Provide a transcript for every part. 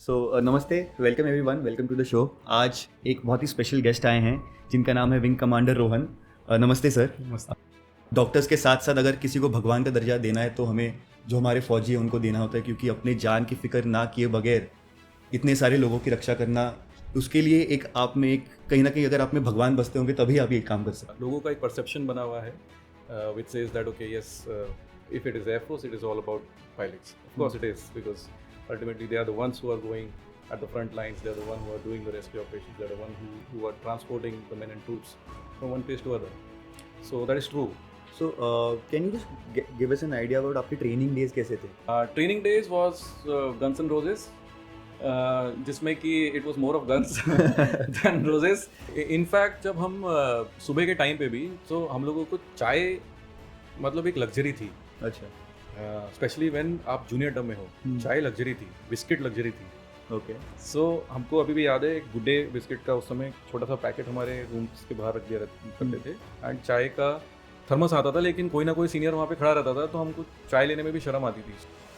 नमस्ते, welcome everyone, welcome to the show. आज एक बहुत ही स्पेशल गेस्ट आए हैं जिनका नाम है विंग कमांडर रोहन। नमस्ते सर। नमस्ते। डॉक्टर्स के साथ साथ अगर किसी को भगवान का दर्जा देना है तो हमें जो हमारे फौजी हैं उनको देना होता है, क्योंकि अपने जान की फिक्र ना किए बगैर इतने सारे लोगों की रक्षा करना, उसके लिए एक आप में एक कहीं ना कहीं अगर आप में भगवान बसते होंगे तभी आप ये काम कर सकते लोगों का एक परसेप्शन बना हुआ है which says that okay yes if it is Air Force it is all about pilots. Of course it is, because ultimately they are the ones who are going at the front lines, they are the one who are doing the rescue operations, they are the one who are transporting the men and troops from one place to other. So that is true. So can you just give us an idea about आपके training days कैसे थे? Training days was Guns N' Roses, जिसमें कि it was more of guns than roses. In fact जब हम सुबह के time पे भी तो हम लोगों को चाय मतलब एक लग्जरी थी। अच्छा। स्पेशली व्हेन आप जूनियर टर्म में हो, चाय लग्जरी थी, बिस्किट लग्जरी थी। ओके। सो हमको अभी भी याद है, एक गुड डे बिस्किट का उस समय छोटा सा पैकेट हमारे रूम्स के बाहर रख दिया करते थे, एंड चाय का थर्मस आता था, लेकिन कोई ना कोई सीनियर वहाँ पे खड़ा रहता था तो हमको चाय लेने में भी शर्म आती थी।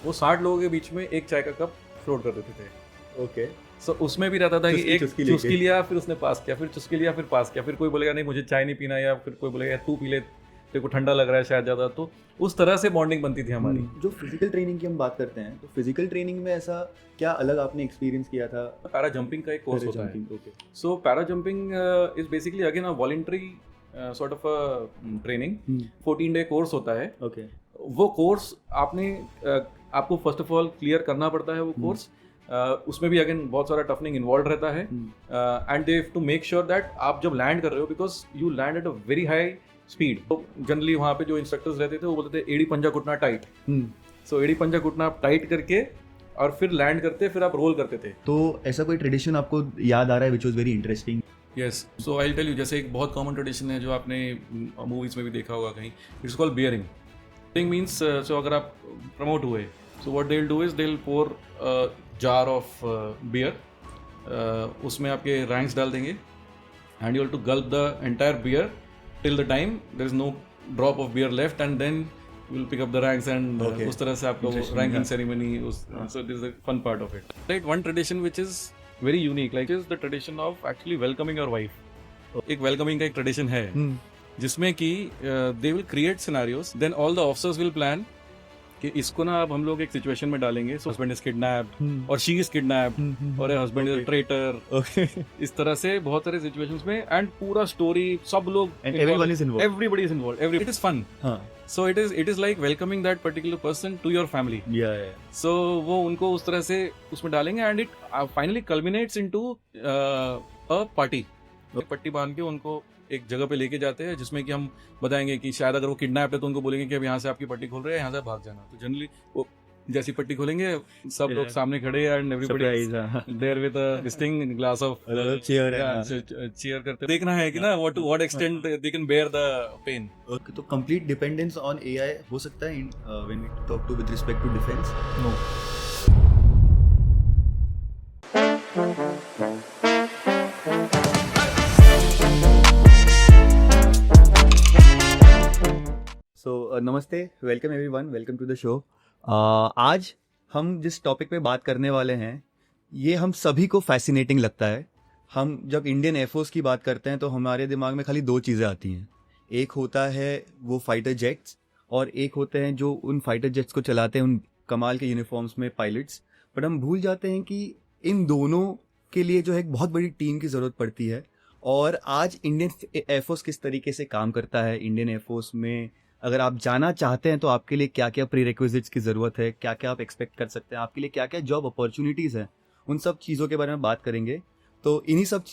वो 60 लोगों के बीच में एक चाय का कप फ्लोट कर देते थे। ओके। सो उसमें भी रहता था कि एक चुस्की लिया, फिर उसने पास किया, फिर चुस्की लिया, फिर पास किया, फिर कोई बोलेगा नहीं मुझे चाय नहीं पीना, या फिर कोई बोलेगा तू पी ले, तेरे को ठंडा लग रहा है शायद ज़्यादा। तो उस तरह से बॉन्डिंग बनती थी हमारी। जो फिजिकल ट्रेनिंग की हम बात करते हैं, तो फिजिकल ट्रेनिंग में ऐसा क्या अलग आपने एक्सपीरियंस किया था? पैरा जंपिंग का एक कोर्स होता है। So para jumping is basically again a voluntary sort of a training. 14 day course होता है। ओके। वो कोर्स आपको फर्स्ट ऑफ ऑल क्लियर करना पड़ता है वो कोर्स। उसमें भी अगेन बहुत सारा टफनिंग इन्वॉल्व रहता है, and they have to make sure that आप जब लैंड कर रहे हो, because you land at a very high speed. तो जनरली वहाँ पे जो इंस्ट्रक्टर्स रहते थे वो बोलते थे एड़ी पंजा घुटना टाइट। सो एड़ी पंजा घुटना आप टाइट करके और फिर लैंड करते, फिर आप रोल करते थे। तो ऐसा कोई ट्रेडिशन आपको याद आ रहा है which was very interesting? Yes, so I tell you, जैसे एक बहुत कॉमन ट्रेडिशन है जो आपने मूवीज में भी देखा होगा कहीं, it's called beering. Bearing means so अगर आप प्रमोट हुए, so what they will do is they will pour jar of beer, उसमें आपके रैंक्स डाल देंगे, and you have to gulp the entire beer till the time there is no drop of beer left, and then you will pick up the ranks, and उस तरह से आपको ranking ceremony, so this is the fun part of it. Right, one tradition which is very unique, like is the tradition of actually welcoming your wife. एक welcoming का एक tradition है जिसमें कि they will create scenarios, then all the officers will plan कि इसको ना अब हम लोग एक सिचुएशन में डालेंगे, सो हस्बैंड इज किडनैप्ड और शी इज किडनैप्ड और हस्बैंड इज ट्रेटर। इस तरह से बहुत सारे सिचुएशंस में, एंड पूरा स्टोरी सब लोग, everybody is involved, it is fun. So it is like welcoming that particular person to your family. So वो उनको उस तरह से उसमें डालेंगे, and it finally culminates into a party. पट्टी बांध के उनको एक जगह पे लेके जाते हैं, जिसमें कि हम बताएंगे कि शायद अगर वो किडनैप है तो उनको बोलेंगे कि अब यहाँ से आपकी पट्टी खोल रहे हैं, यहाँ से भाग जाना। तो जनरली वो जैसी पट्टी खोलेंगे, सब लोग सामने खड़े हैं, and everybody there with a distinct glass of cheer करते। देखना है कि ना to what extent they can bear the pain. तो कंप्लीट डिपेंडेंस ऑन एआई हो सकता है when we talk to with respect to defence? No. नमस्ते, welcome everyone, welcome to the show. आज हम जिस टॉपिक पे बात करने वाले हैं, ये हम सभी को फैसिनेटिंग लगता है। हम जब इंडियन एयरफोर्स की बात करते हैं तो हमारे दिमाग में खाली दो चीज़ें आती हैं। एक होता है वो फाइटर जेट्स, और एक होते हैं जो उन फाइटर जेट्स को चलाते हैं उन कमाल के यूनिफॉर्म्स में पायलट्स। बट हम भूल जाते हैं कि इन दोनों के लिए जो है एक बहुत बड़ी टीम की ज़रूरत पड़ती है। और आज इंडियन एयरफोर्स किस तरीके से काम करता है, इंडियन एयरफोर्स में अगर आप जाना चाहते हैं तो आपके लिए क्या क्या प्री रिक्विजिट्स की ज़रूरत है, क्या क्या आप एक्सपेक्ट कर सकते हैं, आपके लिए क्या क्या जॉब अपॉर्चुनिटीज़ हैं, उन सब चीज़ों के बारे में बात करेंगे। तो इन्हीं सब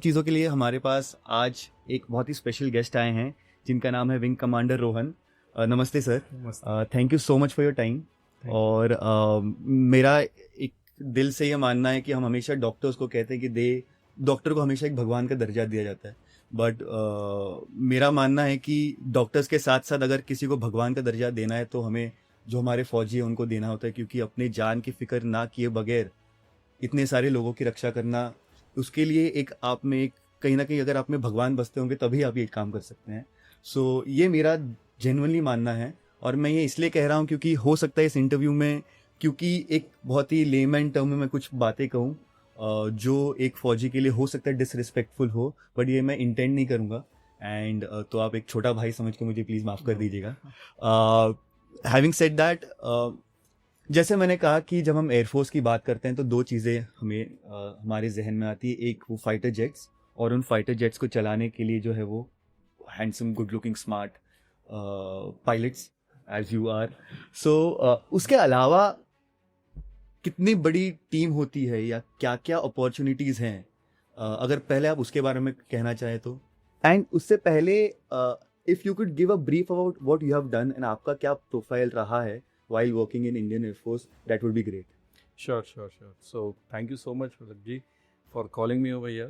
चीज़ों के लिए हमारे पास आज एक बहुत ही स्पेशल गेस्ट आए हैं जिनका नाम है विंग कमांडर रोहन। नमस्ते sir. Thank you so much for your time. और मेरा एक दिल से ये मानना है कि हम हमेशा डॉक्टर्स को कहते हैं कि डॉक्टर को हमेशा एक भगवान का दर्जा दिया जाता है, बट मेरा मानना है कि डॉक्टर्स के साथ साथ अगर किसी को भगवान का दर्जा देना है तो हमें जो हमारे फौजी हैं उनको देना होता है, क्योंकि अपने जान की फिक्र ना किए बगैर इतने सारे लोगों की रक्षा करना, उसके लिए एक आप में एक कहीं ना कहीं अगर आप में भगवान बसते होंगे तभी आप ये काम कर सकते हैं। सो ये मेरा जेन्युइनली मानना है, और मैं ये इसलिए कह रहा हूँ क्योंकि हो सकता है इस इंटरव्यू में क्योंकि एक बहुत ही लेमैन टर्म में मैं कुछ बातें कहूँ जो एक फौजी के लिए हो सकता है डिसरिस्पेक्टफुल हो, बट ये मैं इंटेंड नहीं करूँगा। एंड तो आप एक छोटा भाई समझ के मुझे प्लीज़ माफ़ कर दीजिएगा। हैविंग सेड दैट, जैसे मैंने कहा कि जब हम एयरफोर्स की बात करते हैं तो दो चीज़ें हमें हमारे जहन में आती है। एक वो फाइटर जेट्स, और उन फाइटर जेट्स को चलाने के लिए जो है वो handsome, good looking, smart pilots as you are. So उसके अलावा कितनी बड़ी टीम होती है या क्या क्या अपॉर्चुनिटीज़ हैं, अगर पहले आप उसके बारे में कहना चाहें तो। एंड उससे पहले if you could give a brief about what you have done and आपका क्या प्रोफाइल रहा है while working in Indian Air Force, that would be great. Sure. So thank you so much, Pratik ji, for calling me over here,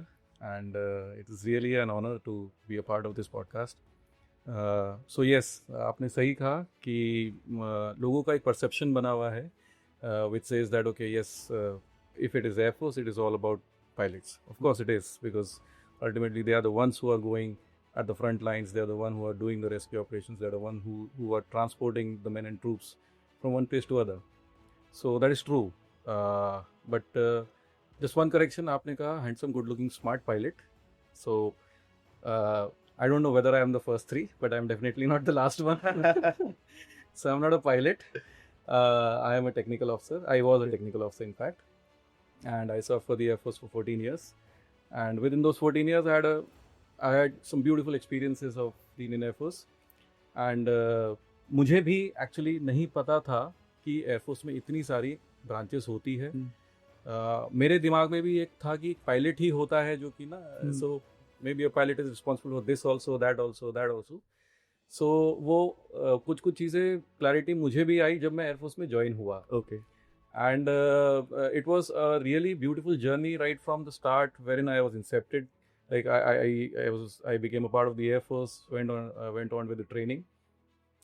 and it is really an honor to be a part of this podcast. So yes, आपने सही कहा कि लोगों का एक perception बना हुआ है, which says that okay, yes, if it is Air Force, it is all about pilots. Of course it is, because ultimately they are the ones who are going at the front lines. They are the one who are doing the rescue operations. They are the one who are transporting the men and troops from one place to other. So that is true. But just one correction, आपने कहा handsome, good looking, smart pilot. So I don't know whether I am the first three, but I am definitely not the last one. So I'm not a pilot. I am a technical officer. I was a technical officer, in fact, and I served for the Air Force for 14 years. And within those 14 years, I had some beautiful experiences of the Indian Air Force. And मुझे भी actually नहीं पता था कि air force में इतनी सारी branches होती है। मेरे दिमाग में भी एक था कि पायलट ही होता है जो कि ना, so maybe a pilot is responsible for this also, that also. So वो कुछ चीज़ें क्लैरिटी मुझे भी आई जब मैं एयरफोर्स में ज्वाइन हुआ। Okay. And it was a really beautiful journey right from the start, wherein I was incepted. Like I became a part of the Air Force, went on with the training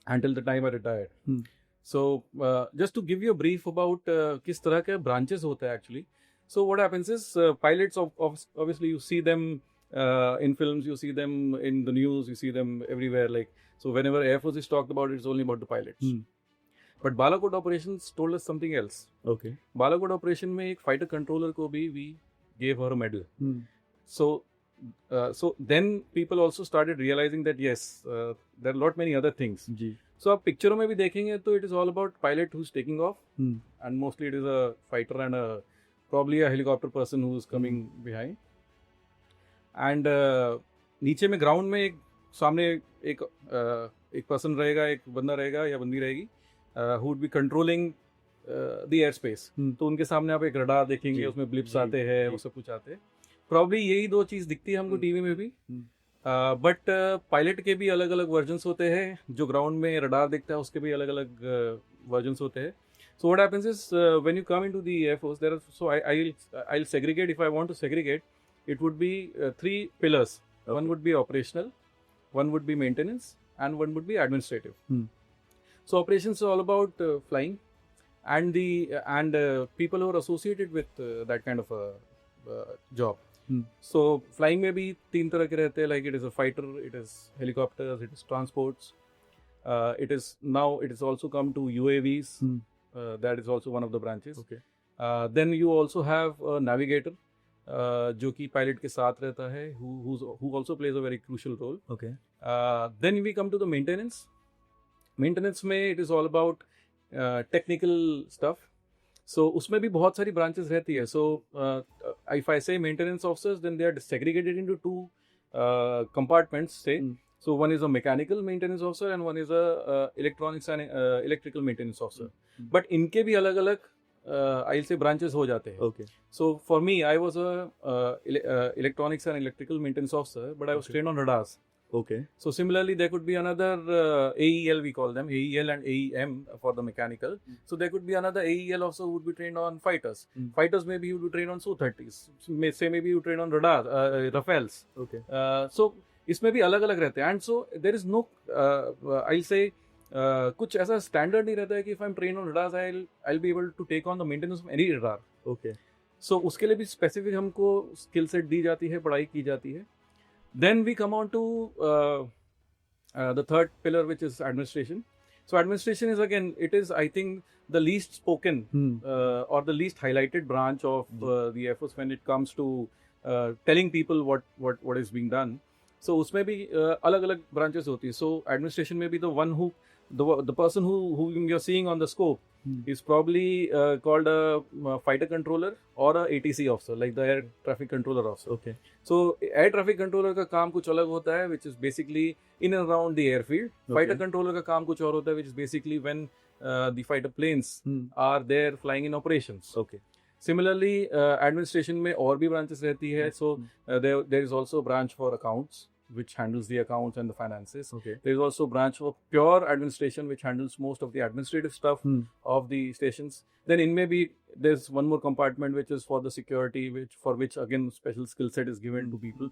until the time I retired. So just to give you a brief about किस तरह के branches होते हैं actually. So what happens is pilots obviously you see them in films, you see them in the news, you see them everywhere. Like, so whenever Air Force is talked about, it's only about the pilots. But Balakot operations told us something else. Okay. Balakot operation में एक fighter controller को भी we gave her a medal. So then people also started realizing that yes, there are a lot many other things. Ji. So आप पिक्चरों में भी देखेंगे तो it is all about pilot who's taking off, and mostly it is a fighter and probably a helicopter person who is coming behind. And नीचे में ground में एक सामने एक पर्सन रहेगा, एक बंदा रहेगा या बंदी रहेगी, who would be controlling the airspace. तो उनके सामने आप एक रडार देखेंगे, उसमें ब्लिप्स आते हैं, वो सब कुछ आते हैं। प्रॉब्ली यही दो चीज़ दिखती है हमको टीवी में भी। बट पायलट के भी अलग अलग वर्जन्स होते हैं। जो ग्राउंड में रडार दिखता है उसके भी अलग अलग वर्जन्स होते हैं। So what happens is when you come into the Air Force, there are, so I'll segregate. If I want to segregate, it would be three pillars. Okay. One would be operational, one would be maintenance, and one would be administrative. So operations is all about flying, and people who are associated with that kind of a job. So flying में भी तीन तरह के रहते हैं, like it is a fighter, it is helicopters, it is transports, it is also come to UAVs. That is also one of the branches. Okay. Then you also have a navigator, जो कि pilot के साथ रहता है, who also plays a very crucial role. Okay. Then we come to the maintenance. Maintenance में it is all about technical stuff. So उसमें भी बहुत सारी branches रहती है. So if I say maintenance officers, then they are segregated into two compartments, say. So one is a mechanical maintenance officer and one is a electronics and electrical maintenance officer. But इनके भी अलग अलग I'll say branches हो जाते हैं. Okay. So for me, I was a electronics and electrical maintenance officer, but I was trained on radars. Okay. So similarly, there could be another AEL, we call them AEL and AEM for the mechanical. So there could be another AEL officer who would be trained on fighters. Fighters maybe you would be trained on Su-30s. Say maybe you train on radar, Rafales. Okay. So इसमें भी अलग अलग रहते हैं. And so there is no I'll say कुछ ऐसा standard नहीं रहता है कि if I'm trained on radars, I'll be able to take on the maintenance of any radar. Okay. So उसके लिए भी स्पेसिफिक हमको स्किल सेट दी जाती है, पढ़ाई की जाती है. Then we come on to the third pillar, which is administration. So administration is again, it is, I think, the least spoken or the least highlighted branch of the Air Force when it comes to telling people what is being done. So उसमें भी अलग अलग branches होती है. So administration में भी the one who the person who you're seeing on the scope is probably called a fighter controller or a ATC officer, like the air traffic controller officer. Okay. So air traffic controller का काम कुछ अलग होता है, which is basically in and around the airfield. Fighter controller का काम कुछ और होता है, which is basically when the fighter planes are there flying in operations. Okay. Similarly, administration में और भी branches रहती है. So there is also a branch for accounts, which handles the accounts and the finances. Okay. There is also a branch for pure administration, which handles most of the administrative stuff of the stations. Then in maybe there's one more compartment which is for the security, for which again special skill set is given to people.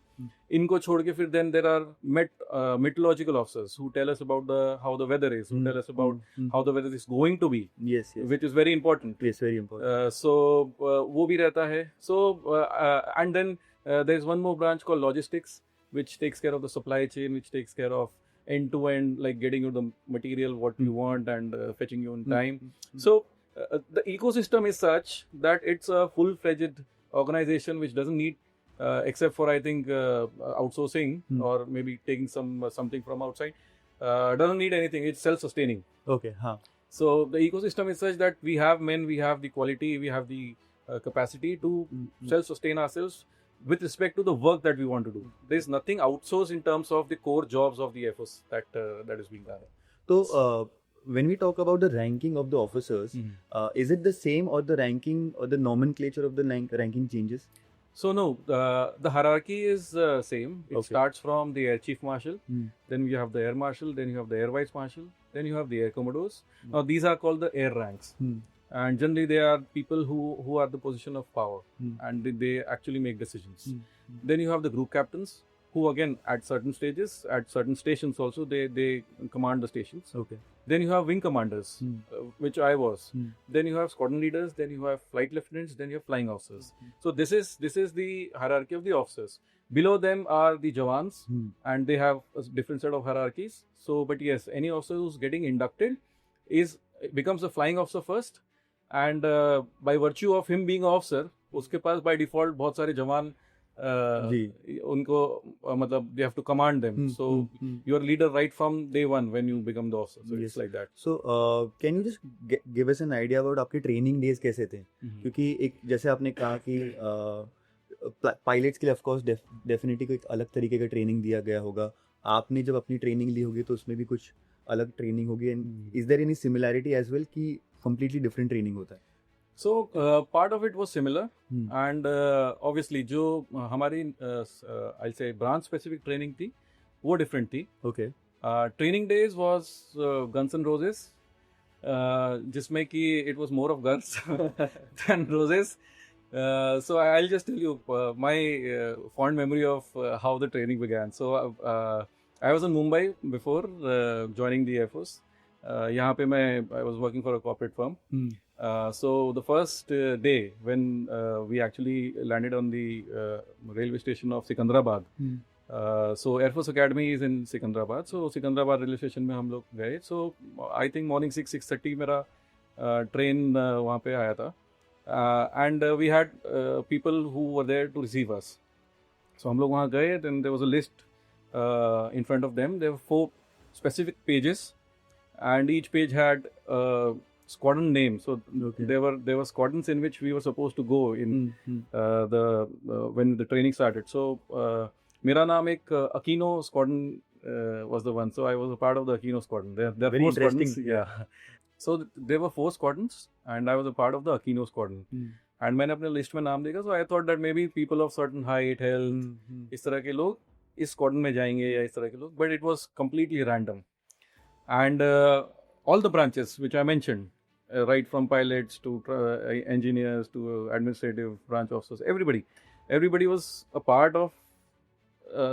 इनको छोड़ के फिर then there are meteorological officers who tell us about how the weather is, who tell us about how the weather is going to be. Yes. Which is very important. Yes, very important. So वो भी रहता है. So and then there is one more branch called logistics, which takes care of the supply chain, which takes care of end to end, like getting you the material what you want and fetching you in time. So the ecosystem is such that it's a full-fledged organization which doesn't need except for I think outsourcing or maybe taking something from outside, doesn't need anything. It's self-sustaining. Okay. हाँ. So the ecosystem is such that we have men, we have the quality, we have the capacity to self-sustain ourselves with respect to the work that we want to do. There is nothing outsourced in terms of the core jobs of the Air Force that is being done. So when we talk about the ranking of the officers, is it the same or the ranking or the nomenclature of the ranking changes? So no, the hierarchy is same. It starts from the Air Chief Marshal, then you have the Air Marshal, then you have the Air Vice Marshal, then you have the Air Commodores. Now these are called the air ranks. And generally they are people who are the position of power and they actually make decisions. Then you have the group captains who again at certain stages, at certain stations also, they command the stations. Okay. Then you have wing commanders, which I was. Then you have squadron leaders, then you have flight lieutenants, then you have flying officers. So this is the hierarchy of the officers. Below them are the Jawans and they have a different set of hierarchies. So but yes, any officer who's getting inducted becomes a flying officer first. And by virtue of him being an officer, उसके पास by default बहुत सारे जवान उनको मतलब they have to command them. So you are leader right from day one when you become the officer. So it's like that. So can you just give us an idea about आपके training days कैसे थे? क्योंकि एक जैसे आपने कहा कि pilots के लिए ऑफ कोर्स डेफिनेटली कोई अलग तरीके का ट्रेनिंग दिया गया होगा. आपने जब अपनी ट्रेनिंग ली होगी तो उसमें भी कुछ अलग ट्रेनिंग होगी. And is there any similarity as well कि completely different training होता है? So part of it was similar and obviously जो हमारी I'll say branch specific training थी वो different थी. Okay. Training days was Guns N' Roses, जिसमें कि it was more of guns than roses. So I'll just tell you my fond memory of how the training began. So I was in Mumbai before joining the Air Force. यहाँ पे I was working for a corporate firm. So the first day when we actually landed on the railway station of Sikandrabad. So Air Force Academy is in Sikandrabad. So Sikandrabad railway station में हम लोग गए. So I think morning 6:30 मेरा train वहाँ पे आया था. And we had people who were there to receive us. So हम लोग वहाँ गए. Then there was a list in front of them. There were 4 specific pages. And each page had squadron name. So there were squadrons in which we were supposed to go in when the training started. So मेरा नाम एक Aquino squadron was the one. So I was a part of the Aquino squadron. There are very 4 interesting. squadrons. Yeah. So there were 4 squadrons and I was a part of the Aquino squadron. And मैंने अपने list में नाम देखा. So I thought that maybe people of certain height, health, इस तरह के लोग इस squadron में जाएंगे या इस तरह के लोग. But it was completely random. And all the branches which I mentioned, right from pilots to engineers to administrative branch officers, everybody was a part of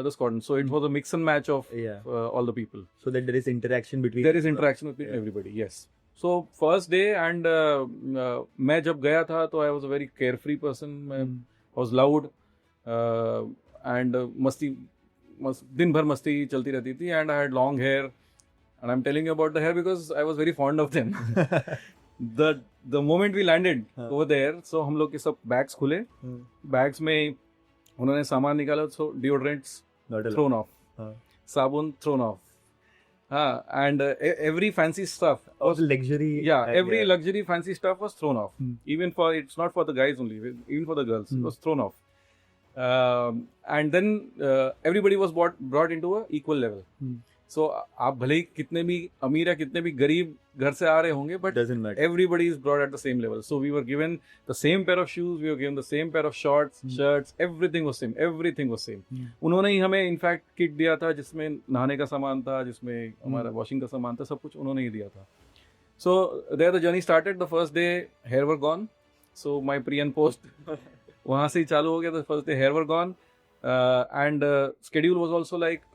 the squadron. So it was a mix and match of all the people. So that there is interaction between. There is interaction between everybody. Yes. So first day and मैं जब गया था तो I was a very carefree person. I was loud and मस्ती दिन भर मस्ती चलती रहती थी. And I had long hair. and I'm telling you about the hair because I was very fond of them. The moment we landed over there, so हम लोग के सब bags खुले, bags में उन्होंने सामान निकाला, so deodorants thrown off, साबुन thrown off. And every fancy stuff was luxury. Every luxury fancy stuff was thrown off. Even for, it's not for the guys only, even for the girls, it was thrown off. And then everybody was brought into a equal level. So आप भले ही कितने भी अमीर या कितने भी गरीब घर से आ रहे होंगे, but everybody is brought at the same level. So we were given the same pair of shoes, we were given the same pair of shorts, shirts, everything was same. उन्होंने ही हमें इनफैक्ट किट दिया था जिसमें नहाने का सामान था, जिसमें हमारा वॉशिंग का सामान था, सब कुछ उन्होंने ही दिया था. So there the journey started. The first day hair were gone. So my pre and post वहाँ से ही चालू हो गया. The first day hair were gone. And schedule was also like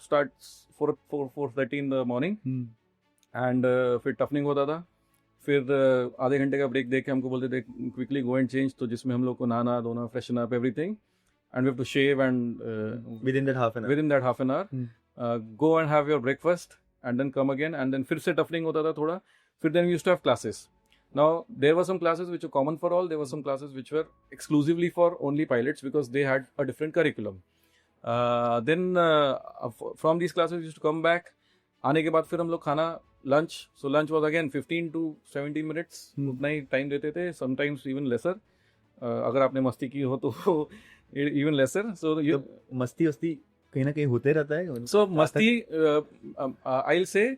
starts 4:30 in the morning. And फिर toughening होता था. फिर आधे घंटे का ब्रेक दे के हमको बोलते थे क्विकली गो एंड चेंज, तो जिसमें हम लोग को नहाना धोना, freshen up, everything, and we have to shave and within that half an hour go and have your breakfast and then come again, and then फिर से टफनिंग होता था थोड़ा. फिर then we used to have classes. Now there were some classes which were common for all, there were some classes which were exclusively for only pilots because they had a different curriculum. Then from these classes we used to come back. आने के बाद फिर हम लोग खाना lunch, so lunch was again 15 to 17 minutes, उतना ही time देते थे, sometimes even lesser. अगर आपने मस्ती की हो तो even lesser. So मस्ती कहीं ना कहीं होते रहता है. So मस्ती I'll say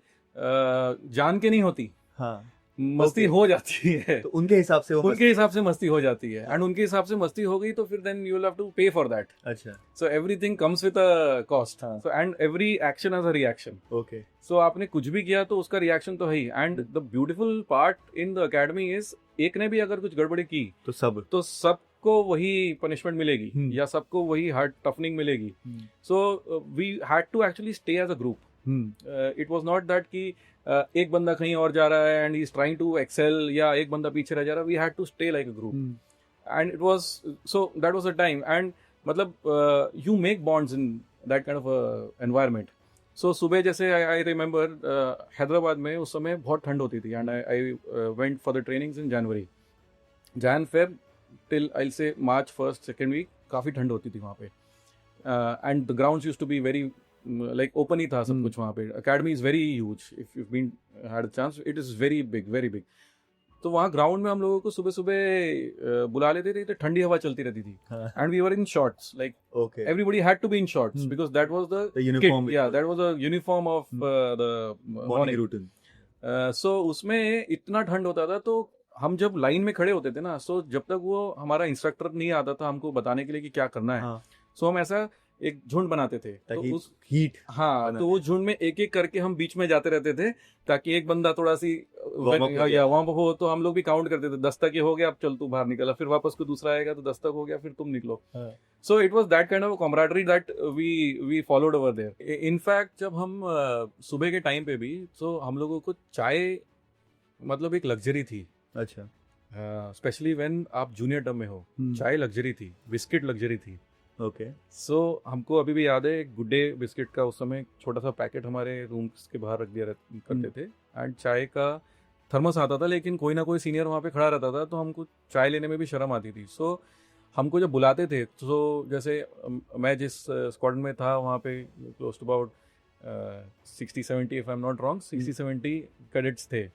जान के नहीं होती, मस्ती हो जाती है. तो उनके हिसाब से मस्ती हो जाती है, एंड उनके हिसाब से मस्ती हो गई तो फिर then you will have to pay for that. अच्छा. So everything comes with a cost, so and every action has a reaction. Okay. So आपने कुछ भी किया तो उसका रिएक्शन तो है ही. And the beautiful part in the academy is, एक ने भी अगर कुछ गड़बड़ी की तो सबको वही पनिशमेंट मिलेगी, या सबको वही हार्ड टफनिंग मिलेगी. So we had to actually stay as a group. It was not that कि एक बंदा कहीं और जा रहा है and he is trying to excel, या एक बंदा पीछे रह जा रहा है. We had to stay like a group, and it was, so that was a time. And मतलब you make bonds in that kind of environment. So सुबह जैसे आई रिमेंबर हैदराबाद में उस समय बहुत ठंड होती थी, and I went for the trainings in Jan Feb till I'll say March 1st, 2nd week काफ़ी ठंड होती थी वहाँ पे. And the grounds used to be very like open ही था सब कुछ वहाँ पे. Academy is very huge. If you've been had a chance, it is very big, very big. तो वहाँ ग्राउंड में हम लोगों को सुबह सुबह बुला लेते थे, तो ठंडी हवा चलती रहती थी. And we were in shorts, like everybody had to be in shorts because that was the uniform. Kit. Yeah, that was a uniform of the morning routine. So उसमें इतना ठंड होता था, तो हम जब लाइन में खड़े होते थे ना, सो जब तक वो हमारा इंस्ट्रक्टर नहीं आता था हमको बताने के लिए कि क्या करना है, सो हम ऐसा एक झुंड बनाते थे ताकि उस हीट, तो वो झुंड में एक एक करके हम बीच में जाते रहते थे, ताकि एक बंदा थोड़ा सी वहां पर हो तो हम लोग भी काउंट करते थे. 10 तक ये हो गया, अब चल तू बाहर निकला, फिर वापस को दूसरा आएगा तो 10 तक हो गया, फिर तुम निकलो. So it was that kind of camaraderie that we followed over there. In fact जब हम सुबह के टाइम पे भी, तो हम लोगों को चाय मतलब एक लग्जरी थी. अच्छा. स्पेशली व्हेन आप जूनियर टर्म में हो, चाय लग्जरी थी, बिस्किट लग्जरी थी. ओके. सो हमको अभी भी याद है, गुड डे बिस्किट का उस समय छोटा सा पैकेट हमारे रूम्स के बाहर रख दिया करते थे, एंड चाय का थर्मस आता था, लेकिन कोई ना कोई सीनियर वहाँ पे खड़ा रहता था, तो हमको चाय लेने में भी शर्म आती थी. सो हमको जब बुलाते थे, तो जैसे मैं जिस स्क्वाड्रन में था वहाँ पे close to about 60-70, if I am not wrong, 60-70 cadets थे.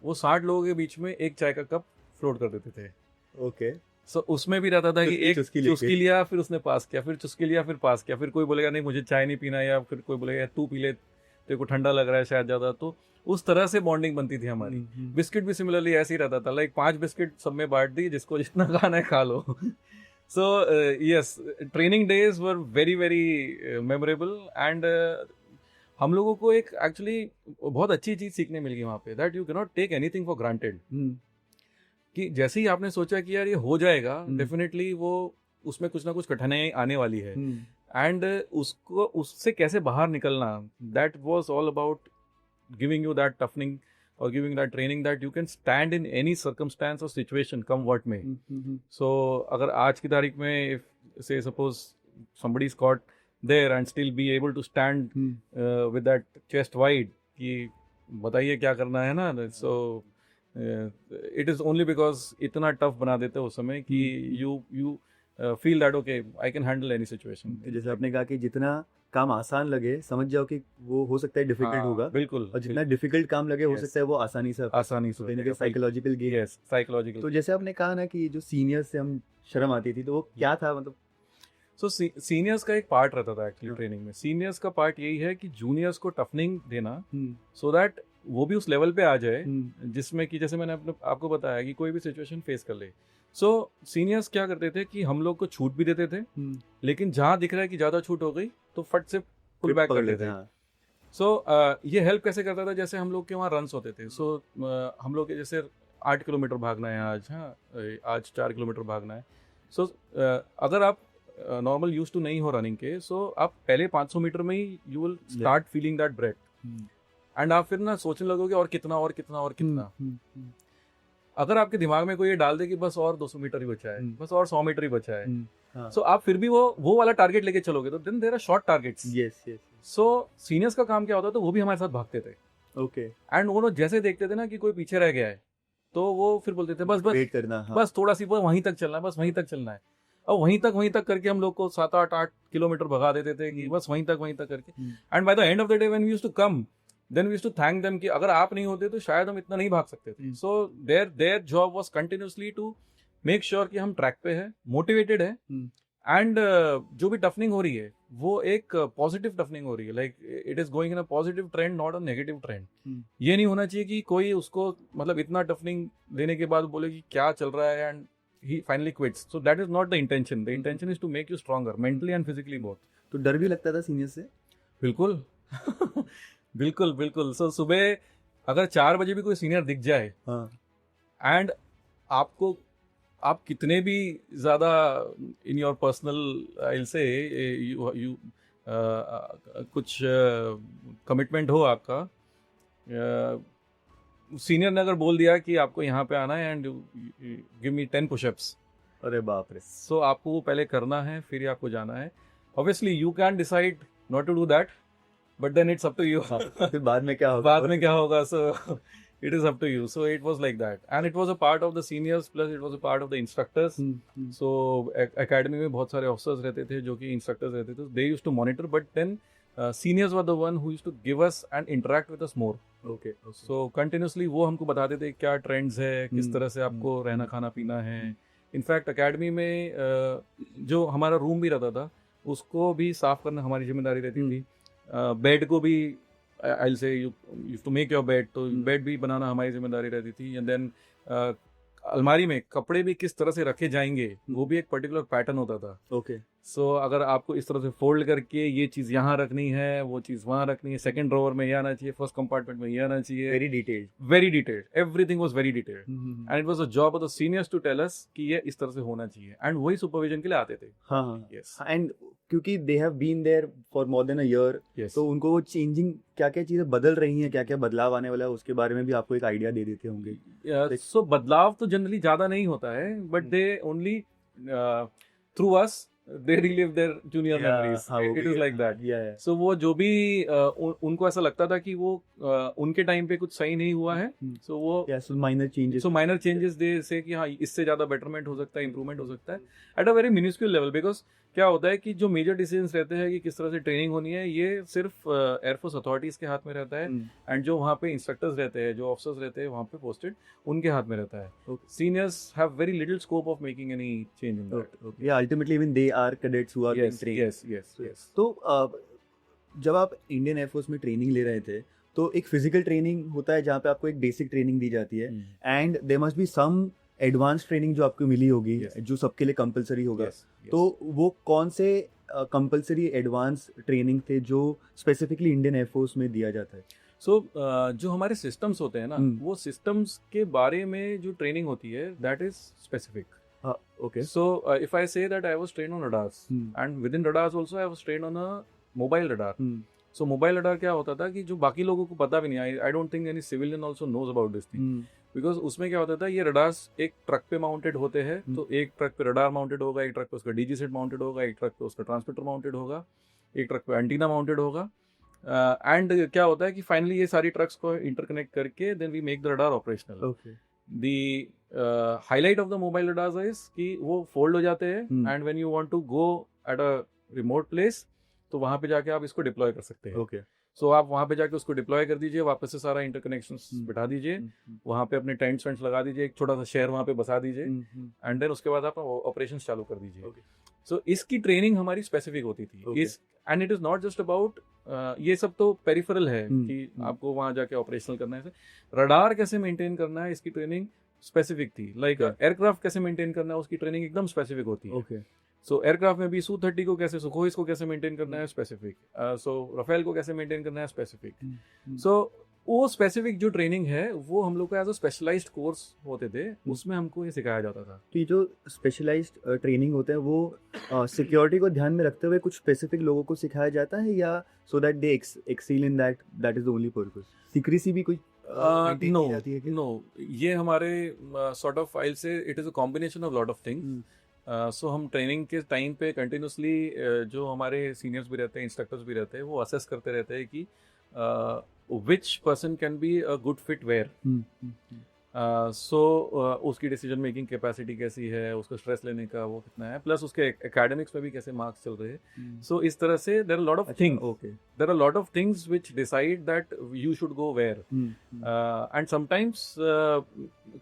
वो 60 लोगों के बीच में एक चाय का कप फ्लोट कर देते थे. ओके. सो उसमें भी रहता था कि एक चुस्की लिया, फिर उसने पास किया, फिर चुस्की लिया, फिर पास किया, फिर कोई बोलेगा नहीं मुझे चाय नहीं पीना, या फिर कोई बोलेगा तू पी ले, तेरे को ठंडा लग रहा है शायद ज्यादा. तो उस तरह से बॉन्डिंग बनती थी हमारी. बिस्किट भी सिमिलरली ऐसे ही रहता था, लाइक 5 बिस्किट सब में बांट दी, जिसको जितना खाना है खा लो. So yes, training days were very very memorable. And हम लोगों को एक एक्चुअली बहुत अच्छी चीज सीखने मिल गई वहाँ पे, that you can not take anything for granted. कि जैसे ही आपने सोचा कि यार ये हो जाएगा, डेफिनेटली वो उसमें कुछ ना कुछ कठिनाई आने वाली है, एंड उसको उससे कैसे बाहर निकलना, that was all about giving you that toughening और giving that training that you can stand in any circumstance और situation, come what may. So अगर आज की तारीख में से suppose somebody is caught there and still be able to stand with that chest wide, कि बताइए क्या करना है ना, so it is only because इतना टफ बना देते हैं उस समय कि you feel that okay I can handle any situation. जैसे आपने कहा कि जितना काम आसान लगे समझ जाओ कि वो हो सकता है डिफिकल्ट होगा, बिल्कुल, और जितना डिफिकल्ट काम लगे हो Yes. सकता है वो आसानी से आसानी से साइकोलॉजिकल गेम। Yes psychological. तो जैसे आपने कहा ना कि जो सीनियर्स से हम शर्म आती थी, तो वो क्या था मतलब? सो सीनियर्स का एक पार्ट रहता था एक्चुअली हाँ। ट्रेनिंग में। सीनियर्स का पार्ट यही है कि जूनियर्स को टफनिंग देना हम्म, सो दैट वो भी उस लेवल पे आ जाए हम्म, जिसमें कि जैसे मैंने आपको बताया कि कोई भी सिचुएशन फेस कर ले। सो सीनियर्स क्या करते थे कि हम लोग को छूट भी देते थे, हम्म, लेकिन जहाँ दिख रहा है कि ज़्यादा छूट हो गई तो फट से पुल बैक कर पकड़ लेते थे। हाँ। सो ये हेल्प कैसे करता था, जैसे हम लोग के वहाँ रन्स होते थे। सो हम लोग के जैसे 8 किलोमीटर भागना है आज, हाँ आज 4 किलोमीटर भागना है। सो अगर आप नॉर्मल यूज टू नहीं हो रनिंग के, सो आप पहले 500 मीटर में ही you will start feeling that breath, and आप फिर ना सोचने लगोगे और कितना और कितना और कितना। अगर आपके दिमाग में कोई ये डाल दे कि बस और 200 मीटर ही बचा है, बस और 100 मीटर ही बचा है, हाँ। सो आप फिर भी वो वाला टारगेट लेके चलोगे, तो then there are short targets. Yes yes. So seniors का काम क्या होता है, तो वो भी हमारे साथ भागते थे, ओके। एंड वो लोग जैसे देखते थे ना कि कोई पीछे रह गया है, तो वो फिर बोलते थे बस बस वेट करना, हाँ। बस थोड़ा सी बस वहीं तक चलना है, बस वहीं तक चलना है। और वहीं तक करके हम लोग को 7-8 किलोमीटर भगा देते थे कि बस वहीं तक करके। And by the end of the day when we used to come, then we used to thank them कि अगर आप नहीं होते तो शायद हम इतना नहीं भाग सकते थे। So their job was continuously to make sure कि हम ट्रैक पे है, मोटिवेटेड है, एंड जो भी टफनिंग हो रही है वो एक पॉजिटिव टफनिंग हो रही है, like it is going in a positive trend, not a negative trend. ये नहीं होना चाहिए कि कोई उसको मतलब इतना टफनिंग देने के बाद बोले कि क्या चल रहा है and he finally quits. So that is not the intention. The intention is to make you stronger mentally and physically both. तो डर भी लगता था सीनियर से? बिल्कुल बिल्कुल बिल्कुल। सो सुबह अगर 4 बजे भी कोई सीनियर दिख जाए, हाँ। एंड आपको आप कितने भी ज़्यादा in your personal I will से यू कुछ कमिटमेंट हो आपका, सीनियर ने अगर बोल दिया कि आपको यहाँ पे आना है एंड गिव मी 10 पुशअप्स, अरे बाप रे। सो आपको वो पहले करना है फिर ही आपको जाना है। Obviously you can decide not to do that, but then it's up to you. फिर बाद में क्या होगा? बाद में क्या होगा, सो it is up to you. So it was like that, and it was a part of the seniors plus it was a part of the instructors. So academy में बहुत सारे officers रहते थे जो कि instructors रहते थे, they used to monitor, but then seniors were the one who used to give us and interact with us more. Okay. So continuously वो हमको बताते थे क्या trends है, किस तरह से आपको रहना खाना पीना है। इनफैक्ट academy में जो हमारा रूम भी रहता था उसको भी साफ करना हमारी जिम्मेदारी रहती थी। बेड को भी I'll say you have to make your bed, तो बेड भी बनाना हमारी जिम्मेदारी रहती थी। एंड देन अलमारी में कपड़े भी किस तरह से रखे जाएंगे वो भी एक पर्टिकुलर पैटर्न होता था। ओके। सो अगर आपको इस तरह से फोल्ड करके ये चीज़ यहाँ रखनी है, वो चीज़ वहाँ रखनी है, सेकंड ड्रॉवर में ये आना चाहिए, फर्स्ट कंपार्टमेंट में ये आना चाहिए। Very detailed, everything was very detailed, and it was a job of the seniors to tell us कि ये इस तरह से होना चाहिए, एंड वही सुपरविजन के लिए आते थे। हाँ। यस, एंड क्योंकि they have been there for more than a year, yes. तो उनको वो चेंजिंग क्या क्या चीजें बदल रही हैं, क्या क्या बदलाव आने वाला है, उसके बारे में भी आपको एक आइडिया दे देते होंगे। सो बदलाव तो जनरली ज्यादा नहीं होता है, but they only through us they relive their junior memories. It is like that. So वो जो भी उनको ऐसा लगता था कि वो उनके टाइम पे कुछ सही नहीं हुआ है, so वो minor changes they say कि हाँ इससे ज्यादा betterment हो सकता है, improvement हो सकता है at a very minuscule level, because क्या होता है कि जो मेजर डिसीजंस रहते हैं कि किस तरह से ट्रेनिंग होनी है, ये सिर्फ एयरफोर्स अथॉरिटीज के हाथ में रहता है, एंड जो वहाँ पे इंस्ट्रक्टर्स रहते हैं, जो ऑफिसर्स रहते हैं वहाँ पे पोस्टेड, उनके हाथ में रहता है। Seniors have very little scope of making any change in that. Yeah ultimately even they are cadets who are being trained. Yes. तो जब आप इंडियन एयरफोर्स में ट्रेनिंग ले रहे थे, तो एक फिजिकल ट्रेनिंग होता है जहाँ पे आपको एक बेसिक ट्रेनिंग दी जाती है, and there must be some advance training जो आपको मिली होगी, जो सबके लिए कंपलसरी होगा। तो वो कौन से कंपलसरी एडवांस ट्रेनिंग थे जो स्पेसिफिकली इंडियन एयरफोर्स में दिया जाता है? सो जो हमारे सिस्टम्स होते हैं ना, वो सिस्टम्स के बारे में जो ट्रेनिंग होती है that is specific. Okay. So if I say that I was trained on radars, and within radars also I was trained on a mobile radar. So mobile radar क्या होता था कि जो बाकी लोगों को पता भी नहीं, I don't think any civilian also knows about this thing. Because उसमें क्या होता था, ये रडार्स एक ट्रक पे माउंटेड होते हैं, तो एक ट्रक पे रडार माउंटेड होगा, एक ट्रक पे उसका डीजी सेट माउंटेड होगा, एक ट्रक पे उसका ट्रांसमिटर माउंटेड होगा, एक ट्रक पे एंटीना माउंटेड होगा, एंड क्या होता है कि फाइनली ये सारी ट्रक्स को इंटरकनेक्ट करके then we make the radar operational. Okay. The highlight of the mobile radars is कि वो फोल्ड हो जाते हैं and when you want to go at a remote place तो वहां पे जाके आप इसको डिप्लॉय कर सकते हैं. ओके. सो आप वहां पे जाके उसको डिप्लॉय कर दीजिए, वापस से सारा इंटरकनेक्शंस बिठा दीजिए, वहां पे अपने टेंट्स वेंट्स लगा दीजिए, एक छोटा सा शहर वहां पे बसा दीजिए एंड देन उसके बाद आप ऑपरेशन चालू कर दीजिए. Okay. सो इसकी ट्रेनिंग हमारी स्पेसिफिक होती थी. Okay. इस and it is not just about ये सब तो पेरिफेरल है कि आपको वहां जाके ऑपरेशनल करना है. रडार कैसे मेंटेन करना है इसकी ट्रेनिंग स्पेसिफिक थी. लाइक एयरक्राफ्ट कैसे मेंटेन करना है उसकी ट्रेनिंग एकदम स्पेसिफिक होती है. ओके. सो एयरक्राफ्ट में भी Su-30 को कैसे, सुखोई को कैसे मेंटेन करना है स्पेसिफिक. सो राफेल को कैसे मेंटेन करना है स्पेसिफिक. सो वो स्पेसिफिक जो ट्रेनिंग है वो हम लोग का एज अ स्पेशलाइज्ड कोर्स होते थे, उसमें हमको ये सिखाया जाता था. तो ये जो स्पेशलाइज्ड ट्रेनिंग होते हैं वो सिक्योरिटी को ध्यान में रखते हुए कुछ स्पेसिफिक लोगों को सिखाया जाता है या so that they excel in that is the only purpose? Secrecy भी कोई नो नो, ये हमारे सॉर्ट ऑफ फाइल से it is a combination of lot of things. So हम ट्रेनिंग के टाइम पे कंटिन्यूसली जो हमारे सीनियर्स भी रहते हैं, इंस्ट्रक्टर्स भी रहते हैं, वो असेस करते रहते हैं कि which person can be a good fit where. So उसकी डिसीजन मेकिंग कैपेसिटी कैसी है, उसको स्ट्रेस लेने का वो कितना है, प्लस उसके एकेडमिक्स में भी कैसे मार्क्स चल रहे हैं. सो इस तरह से there are lot of things. Okay. There are lot of things which decide that you should go where. And sometimes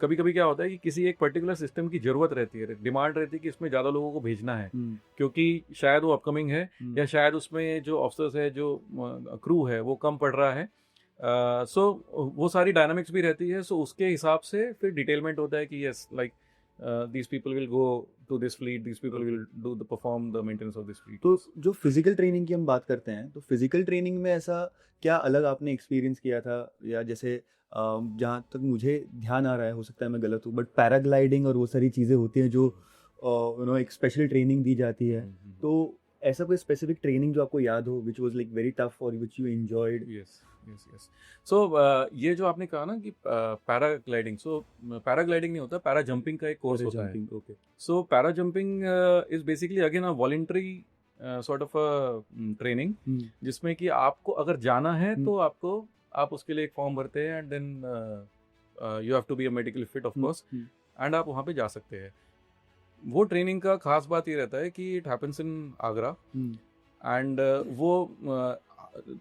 कभी कभी क्या होता है कि किसी एक पर्टिकुलर सिस्टम की जरूरत रहती है, डिमांड रहती है कि इसमें ज्यादा लोगों को भेजना है क्योंकि शायद वो अपकमिंग है या शायद उसमें जो ऑफिसर्स है, जो क्रू है वो कम पड़ रहा है. सो वो सारी डायनामिक्स भी रहती है. सो उसके हिसाब से फिर डिटेलमेंट होता है कि yes like these people will go to this fleet, these people will do the perform the maintenance of this fleet. तो जो फिजिकल ट्रेनिंग की हम बात करते हैं तो फिजिकल ट्रेनिंग में ऐसा क्या अलग आपने एक्सपीरियंस किया था, या जैसे जहाँ तक मुझे ध्यान आ रहा है, हो सकता है मैं गलत हूँ, बट पैराग्लाइडिंग और वो सारी चीज़ें होती हैं जो एक स्पेशल ट्रेनिंग दी जाती है. तो ऐसा कोई स्पेसिफिक ट्रेनिंग जो आपको याद हो which was like very tough और विच यू एंजॉयड? यस. सो ये जो आपने कहा ना कि पैराग्लाइडिंग, सो पैराग्लाइडिंग नहीं होता, पैरा जंपिंग का एक कोर्स होता है. Okay. So para jumping is basically again a voluntary sort of training जिसमें कि आपको अगर जाना है तो आप उसके लिए एक फॉर्म भरते हैं and then you have to be a medical fit of course and आप वहाँ पे जा सकते हैं. वो ट्रेनिंग का खास बात ये रहता है कि it happens in Agra and वो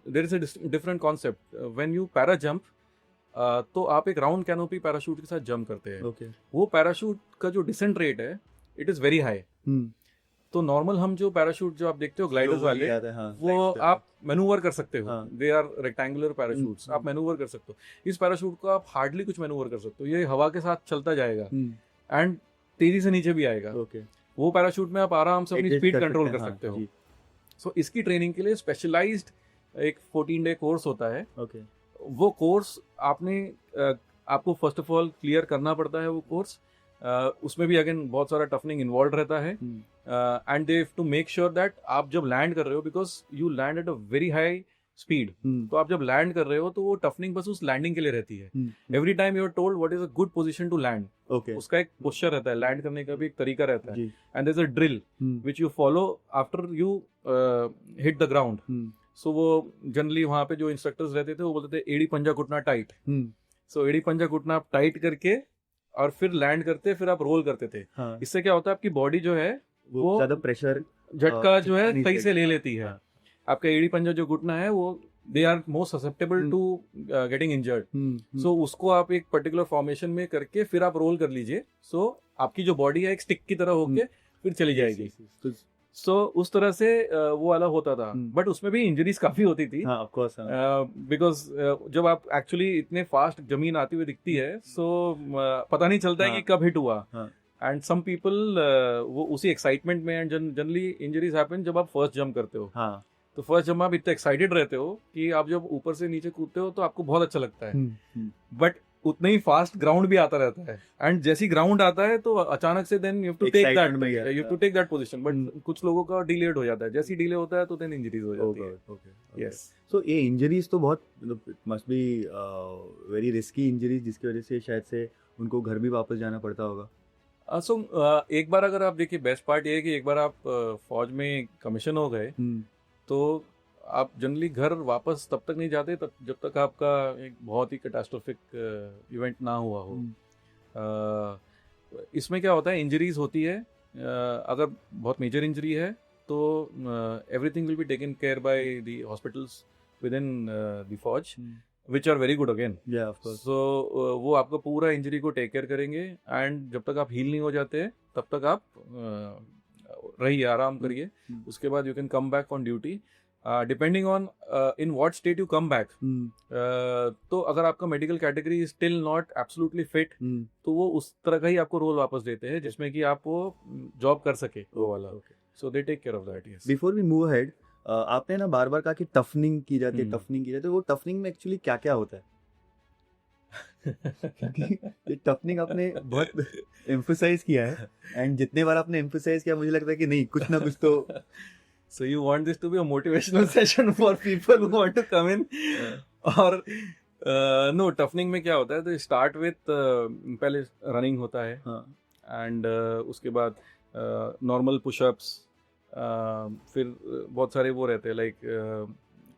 there is a different concept. When you para jump तो आप एक राउंड कैनोपी पैराशूट के साथ जंप करते हैं. ओके. वो पैराशूट का जो डिसेंट रेट है इट इज वेरी हाई. तो नॉर्मल हम जो पैराशूट जो आप देखते हो ग्लाइडर्स वाले, वो आप मैनूवर कर सकते हो. दे आर रेक्टेंगुलर पैराशूट्स, आप मैनूवर कर सकते हो. इस पैराशूट को आप हार्डली कुछ मैनूवर कर सकते हो, ये हवा के साथ चलता जाएगा एंड तेजी से नीचे भी आएगा. वो पैराशूट में आप आराम से अपनी स्पीड कंट्रोल कर सकते हो. सो इसकी ट्रेनिंग के लिए स्पेशलाइज्ड एक 14-day कोर्स होता है. वो कोर्स आपको फर्स्ट ऑफ ऑल क्लियर करना पड़ता है. वो कोर्स उसमें भी अगेन बहुत सारा टफनिंग इन्वॉल्व रहता है and they have to make sure that आप जब लैंड कर रहे हो, because you land at a very high speed, तो आप जब लैंड कर रहे हो तो वो टफनिंग बस उस लैंडिंग के लिए रहती है. Every time you are told what is a good position to land. उसका एक पोस्चर रहता है, लैंड करने का भी एक तरीका रहता है and there is a drill which you follow after you hit the ground. So वो जनरली वहाँ पे जो इंस्ट्रक्टर्स रहते थे वो बोलते थे एड़ी पंजा घुटना टाइट. सो एड़ी पंजा घुटना आप टाइट करके और फिर लैंड करते, फिर आप रोल करते थे. इससे क्या होता है आपकी बॉडी जो है वो ज्यादा प्रेशर झटका जो है सही से ले लेती है. आपका एड़ी पंजा जो घुटना है वो they are most susceptible to getting injured. So उसको आप एक पर्टिकुलर फॉर्मेशन में करके फिर आप रोल कर लीजिए. सो आपकी जो बॉडी है एक स्टिक की तरह होके फिर चली जाएगी. सो उस तरह से वो वाला होता था. बट उसमें भी इंजरीज काफी होती थी बिकॉज जब आप एक्चुअली इतने फास्ट जमीन आती हुई दिखती है, सो पता नहीं चलता है कि कब हिट हुआ. एंड सम पीपल वो उसी एक्साइटमेंट में, एंड जनरली इंजरीज हैपन जब आप फर्स्ट जंप करते हो. तो फर्स्ट जब आप इतने एक्साइटेड रहते हो कि आप जब ऊपर से नीचे कूदते हो तो आपको बहुत अच्छा लगता है. बट उतना ही फास्ट ग्राउंड भी आता रहता है एंड जैसी ग्राउंड आता है तो अचानक से then you have to take that position. But कुछ लोगों का डिलेड हो जाता है. जैसे डिले होता है तो देन इंजरीज हो जाती है. यस. सो ये इंजरीज तो बहुत must be very risky injuries जिसकी वजह से शायद से उनको घर भी वापस जाना पड़ता होगा. सो एक बार अगर आप देखिए, बेस्ट पार्ट ये है कि एक बार आप फौज में कमीशन हो गए तो आप जनरली घर वापस तब तक नहीं जाते तब जब तक आपका एक बहुत ही कैटास्ट्रोफिक इवेंट ना हुआ हो। इसमें क्या होता है, इंजरीज होती है। अगर बहुत मेजर इंजरी है तो everything will be taken care by the hospitals within the फौज, which are very good again. Yeah of course. So वो आपका पूरा इंजरी को टेक केयर करेंगे, एंड जब तक आप हील नहीं हो जाते तब तक आप रहिए, आराम करिए। उसके बाद you can come back on duty, depending on in what state you come back. तो अगर आपका medical category is still not absolutely fit, तो वो उस तरह का ही आपको रोल वापस देते हैं जिसमें कि आप वो जॉब कर सके, वो वाला। So they take care of that. Yes. Before we move ahead, आपने ना बार बार कहा कि टफनिंग की जाती है, हम्म। टफनिंग की जाती है। वो टफनिंग में एक्चुअली क्या क्या होता है? क्योंकि ये टफनिंग आपने बहुत एम्फसाइज किया है, एंड जितने बार आपने एम्फसाइज किया मुझे लगता है कि नहीं, कुछ ना कुछ तो So you want this to be a motivational session for people who want to come in? और no, टफनिंग में क्या होता है, तो स्टार्ट विथ पहले रनिंग होता है, एंड उसके बाद नॉर्मल पुशअप्स, फिर बहुत सारे वो रहते हैं लाइक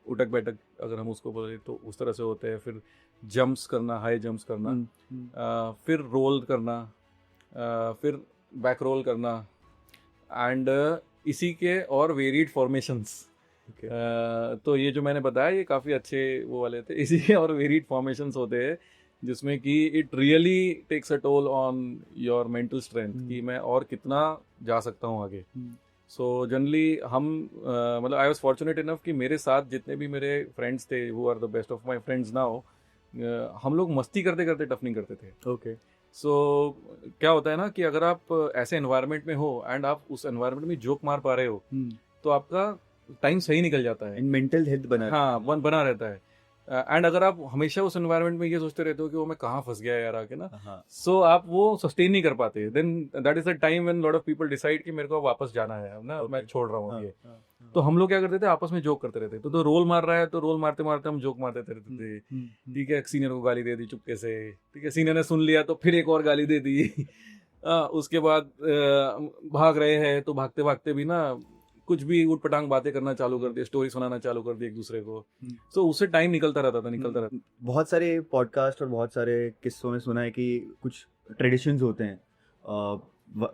उठक बैठक अगर हम उसको बोले तो उस तरह से होते हैं। फिर जंप्स करना, हाई जंप्स करना, फिर रोल करना, फिर बैक रोल करना, एंड इसी के और वेरिड फॉर्मेशंस। तो ये जो मैंने बताया ये काफ़ी अच्छे वो वाले थे। इसी के और वेरिड फॉर्मेशंस होते हैं जिसमें कि it really takes a toll on your mental strength कि मैं और कितना जा सकता हूँ आगे। सो जनरली हम मतलब आई वॉज फॉर्चुनेट इनफ कि मेरे साथ जितने भी मेरे फ्रेंड्स थे, who are the best of my friends now, हम लोग मस्ती करते करते टफनिंग करते थे। ओके। सो क्या होता है ना कि अगर आप ऐसे एनवायरनमेंट में हो एंड आप उस एनवायरनमेंट में जोक मार पा रहे हो तो आपका टाइम सही निकल जाता है, मेंटल हेल्थ बना हाँ बना रहता है। एंड अगर आप हमेशा उस एनवायरनमेंट में ये सोचते रहते हो कि वो मैं कहाँ फंस गया यार आके ना, सो आप वो सस्टेन नहीं कर पाते। Then that is the time when lot of people decide कि मेरे को वापस जाना है ना, मैं छोड़ रहा हूँ ये। तो हम लोग क्या करते थे, आपस में जोक करते रहते। तो रोल मार रहा है तो रोल मारते मारते हम जोक मारते रहते थे। ठीक है, सीनियर को गाली दे दी चुपके से, ठीक है, सीनियर ने सुन लिया तो फिर एक और गाली दे दी। उसके बाद भाग रहे हैं तो भागते भागते भी ना कुछ भी उठ पटांग बातें करना चालू कर दी, स्टोरी सुनाना चालू कर दी एक दूसरे को। सो उससे टाइम निकलता रहता था। बहुत सारे पॉडकास्ट और बहुत सारे किस्सों में सुना है कि कुछ ट्रेडिशंस होते हैं।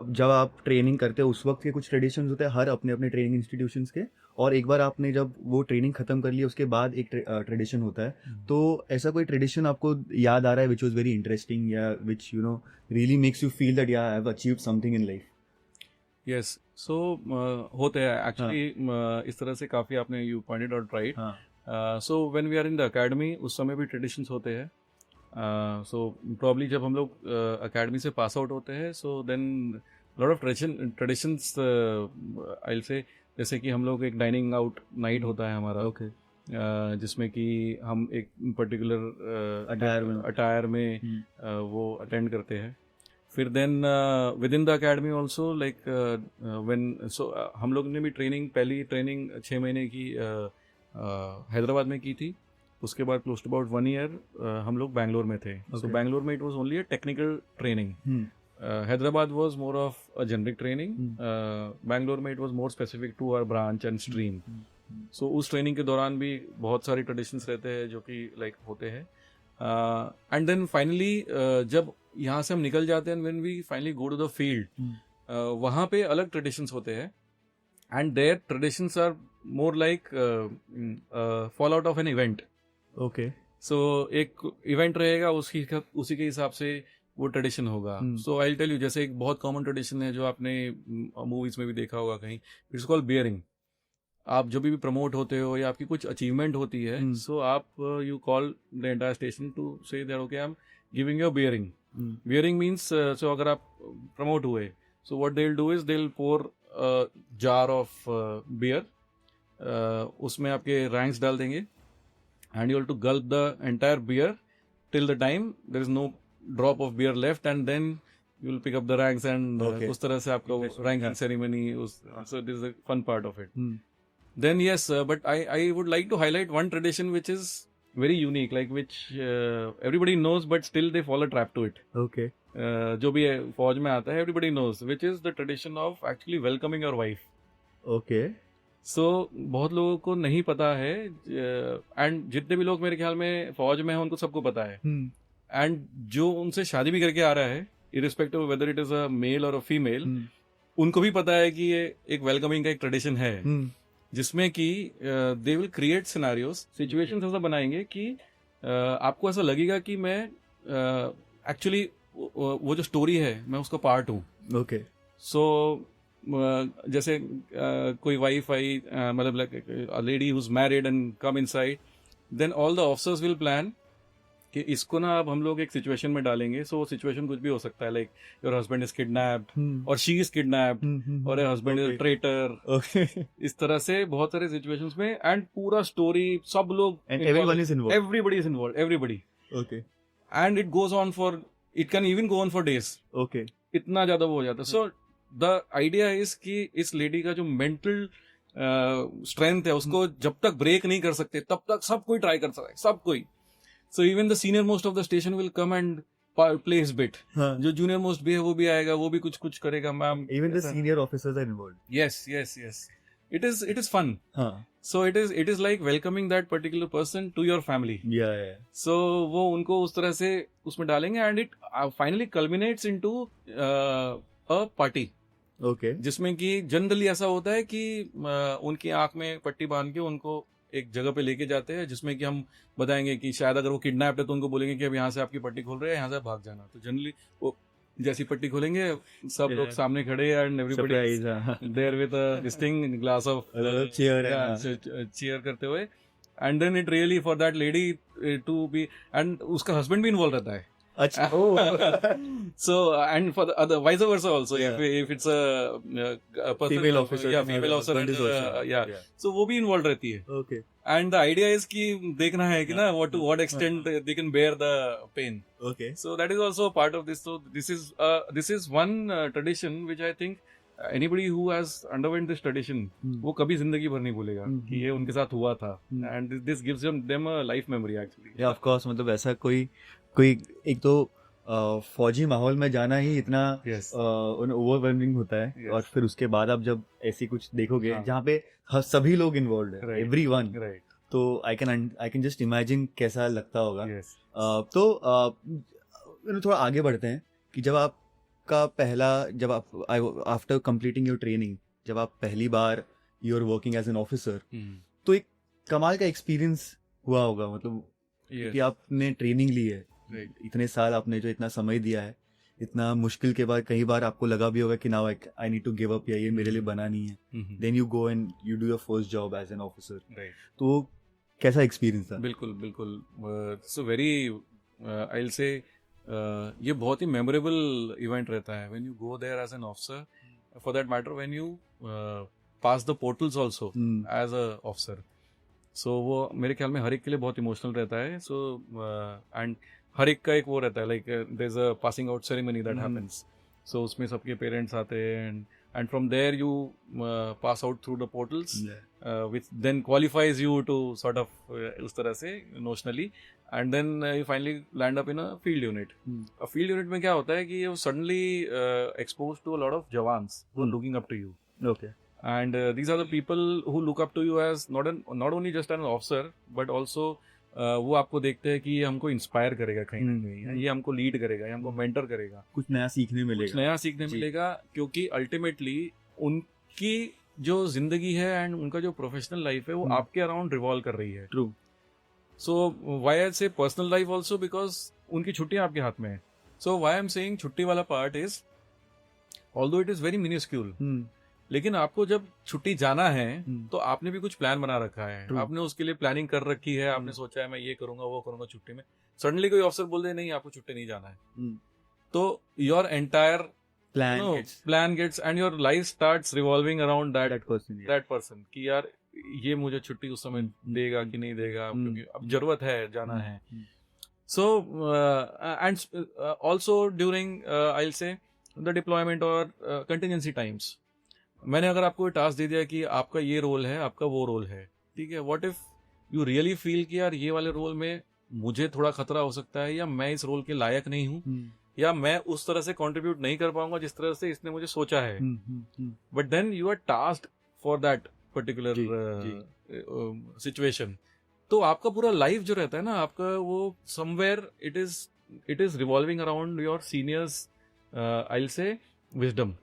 जब आप ट्रेनिंग करते हो उस वक्त के कुछ ट्रेडिशंस होते हैं हर अपने अपने ट्रेनिंग इंस्टीट्यूशंस के, और एक बार आपने जब वो ट्रेनिंग खत्म कर लिया उसके बाद एक ट्रेडिशन होता है। तो ऐसा कोई ट्रेडिशन आपको याद आ रहा है which was very interesting yeah which you know really makes you feel that I have achieved something in life? Yes. So होते हैं एक्चुअली इस तरह से काफ़ी, आपने you pointed out right. So when we are in the academy उस समय भी ट्रेडिशंस होते हैं। सो प्रॉब्ली जब हम लोग एकेडमी से पास आउट होते हैं, so then lot of traditions I will say, जैसे कि हम लोग एक डाइनिंग आउट नाइट होता है हमारा, जिसमें कि हम एक पर्टिकुलर अटायर में वो अटेंड करते हैं। फिर then within the academy also like when, so हम लोग ने भी पहली ट्रेनिंग 6 महीने की हैदराबाद में की थी। उसके बाद क्लोज टू अबाउट 1 ईयर हम लोग बैंगलोर में थे। सो बैंगलोर में it was only a technical training. Hyderabad was more of a generic training. Bangalore में it was more specific to our branch and stream. So उस ट्रेनिंग के दौरान भी बहुत सारे ट्रेडिशंस रहते हैं जो कि लाइक होते हैं। एंड देन फाइनली जब यहाँ से हम निकल जाते हैं, when we finally go to the field, वहाँ पे अलग ट्रेडिशंस होते हैं, and their traditions are more like fall out of an event. Okay. So एक इवेंट रहेगा, उसी के हिसाब से वो ट्रेडिशन होगा। So I will tell you, जैसे एक बहुत कॉमन ट्रेडिशन है जो आपने मूवीज में भी देखा होगा कहीं, इट्स कॉल्ड बियरिंग। आप जब भी प्रमोट होते हो या आपकी कुछ अचीवमेंट होती है, सो आप you call the entire station to say that okay I am giving you bearing. Bearing means, so अगर आप प्रमोट हुए, so what they will do is they will pour jar of beer, उसमें आपके ranks डाल देंगे, and you have to gulp the entire beer till the time there is no drop of beer left, and then you will pick up the ranks, and उस तरह से आपका ranking ceremony, so this is a fun part of it. Then yes, but I would like to highlight one tradition which is very unique, like which everybody knows, but still they fall a trap to it. Okay. जो भी फौज में आता है, everybody knows, which is the tradition of actually welcoming your wife. Okay. सो बहुत लोगों को नहीं पता है, एंड जितने भी लोग मेरे ख्याल में फौज में हैं उनको सबको पता है, एंड जो उनसे शादी भी करके आ रहा है irrespective whether it is a male और अ फीमेल, उनको भी पता है कि ये एक वेलकमिंग का एक ट्रेडिशन है, जिसमें कि they will create scenarios, situations ऐसा बनाएंगे कि आपको ऐसा लगेगा कि मैं एक्चुअली वो जो स्टोरी है मैं उसका पार्ट हूँ. ओके. सो जैसे कोई वाइफ आई, मतलब like a lady who is married and come inside, then all the officers will plan कि इसको ना अब हम लोग एक सिचुएशन में डालेंगे. सो वो सिचुएशन कुछ भी हो सकता है, like your husband is kidnapped और शी इज किडनैप्ड और हस्बैंड इज ट्रेटर. Okay. इस तरह से बहुत सारे सिचुएशंस में, एंड पूरा स्टोरी सब लोग, And everyone is involved. everybody is involved, everybody, Okay. and it goes on for, it can even go on for days. Okay. इतना ज्यादा वो हो जाता है. सो द आइडिया इज कि इस लेडी का जो मेंटल स्ट्रेंथ है उसको जब तक ब्रेक नहीं कर सकते तब तक सब कोई ट्राई कर सकता है, सब कोई. So even the senior most of the station will come and play his bit. हाँ. जो जूनियर मोस्ट भी है वो भी आएगा, वो भी कुछ कुछ करेगा. Ma'am, Even the senior officers are involved. yes, it is fun. हाँ. So it is like welcoming that particular person to your family. Yeah. So वो उनको उस तरह से उसमें डालेंगे, and it finally culminates into a party. Okay. जिसमें कि जनरली ऐसा होता है कि उनकी आंख में पट्टी बांध के उनको एक जगह पे लेके जाते हैं, जिसमें कि हम बताएंगे कि शायद अगर वो किडनैप्ड है तो उनको बोलेंगे कि अब यहाँ से आपकी पट्टी खोल रहे हैं, यहाँ से भाग जाना. तो जनरली वो जैसी पट्टी खोलेंगे सब लोग सामने खड़े, एंड एवरीबॉडी Surprise. हाँ. There with this thing, glass of Cheer. Cheer करते हुए. And then it really for that lady to be, and उसका हस्बैंड भी इन्वॉल्व रहता है. अच्छा. Oh. So and for the other vice versa also, Yeah. if it's a person, Female officer. yeah, female officer, husband is and, also. yeah, so वो भी involved रहती है. Okay. And the idea is कि देखना है कि ना to what extent they can bear the pain. Okay. So that is also a part of this. So this is one tradition which I think anybody who has underwent this tradition वो कभी जिंदगी भर नहीं भूलेगा कि ये उनके साथ हुआ था. And this gives them a life memory actually. Yeah, of course. मतलब ऐसा कोई एक तो फौजी माहौल में जाना ही इतना Yes. ओवरवेलमिंग होता है. Yes. और फिर उसके बाद आप जब ऐसी कुछ देखोगे हाँ. जहाँ पे सभी लोग इन्वॉल्व है, Right. Everyone, Right. तो आई कैन जस्ट इमेजिन कैसा लगता होगा. Yes. तो थोड़ा आगे बढ़ते हैं कि जब आप आफ्टर कंप्लीटिंग योर ट्रेनिंग, जब आप पहली बार you are working as an officer, तो एक कमाल का एक्सपीरियंस हुआ होगा. मतलब Yes. कि आपने ट्रेनिंग ली है, Right. इतने साल आपने जो इतना समय दिया है, इतना मुश्किल के बाद कई बार आपको लगा भी होगा कि now I need to give up, या ये मेरे लिए बना नहीं है. Mhm. Then you go and you do your first job as an officer. Right. तो वो कैसा एक्सपीरियंस था? बिल्कुल सो वेरी आई विल से ये बहुत ही मेमोरेबल इवेंट रहता है when you go there as an officer, for that matter when you pass the portals also as a officer. So वो मेरे ख्याल में हर एक के लिए बहुत इमोशनल रहता है. सो एंड हर एक का एक वो रहता है, like there is a passing out ceremony that happens. So उसमें सबके पेरेंट्स आते हैं, and from there you pass out through the portals, which then qualifies you to sort of उस तरह से notionally, and then you finally land up in a field unit. A field unit में क्या होता है कि you suddenly exposed to a lot of jawans who are looking up to you, okay. and these are the people who look up to you as not only just an officer but also वो आपको देखते हैं कि ये हमको inspire करेगा कहीं ना कहीं, ये हमको लीड करेगा, ये हमको मेंटर करेगा, कुछ नया सीखने कुछ मिलेगा. नया सीखने जी. मिलेगा, क्योंकि अल्टीमेटली उनकी जो जिंदगी है एंड उनका जो प्रोफेशनल लाइफ है वो आपके अराउंड रिवॉल्व कर रही है. ट्रू. सो व्हाई आई से पर्सनल लाइफ आल्सो, बिकॉज उनकी छुट्टियां आपके हाथ में है. So why I am saying छुट्टी वाला part is, although it is very minuscule, लेकिन आपको जब छुट्टी जाना है तो आपने भी कुछ प्लान बना रखा है. True. आपने उसके लिए प्लानिंग कर रखी है, आपने सोचा है मैं ये करूंगा वो करूंगा छुट्टी में. सडनली कोई ऑफिसर बोल दे नहीं आपको छुट्टी नहीं जाना है, तो your entire plan gets and your life starts revolving around that person कि यार ये मुझे छुट्टी उस समय देगा कि नहीं देगा, क्योंकि अब जरूरत है, जाना है. So and also during I will से द डिप्लॉयमेंट और कंटिजेंसी टाइम्स, मैंने अगर आपको टास्क दे दिया कि आपका ये रोल है, आपका वो रोल है, ठीक है, what if you really feel कि यार ये वाले रोल में मुझे थोड़ा खतरा हो सकता है, या मैं इस रोल के लायक नहीं हूँ, या मैं उस तरह से कंट्रीब्यूट नहीं कर पाऊंगा जिस तरह से इसने मुझे सोचा है, but then you are tasked for that particular जी, सिचुएशन, तो आपका पूरा लाइफ जो रहता है ना आपका, वो somewhere it is revolving around your seniors, I will say wisdom.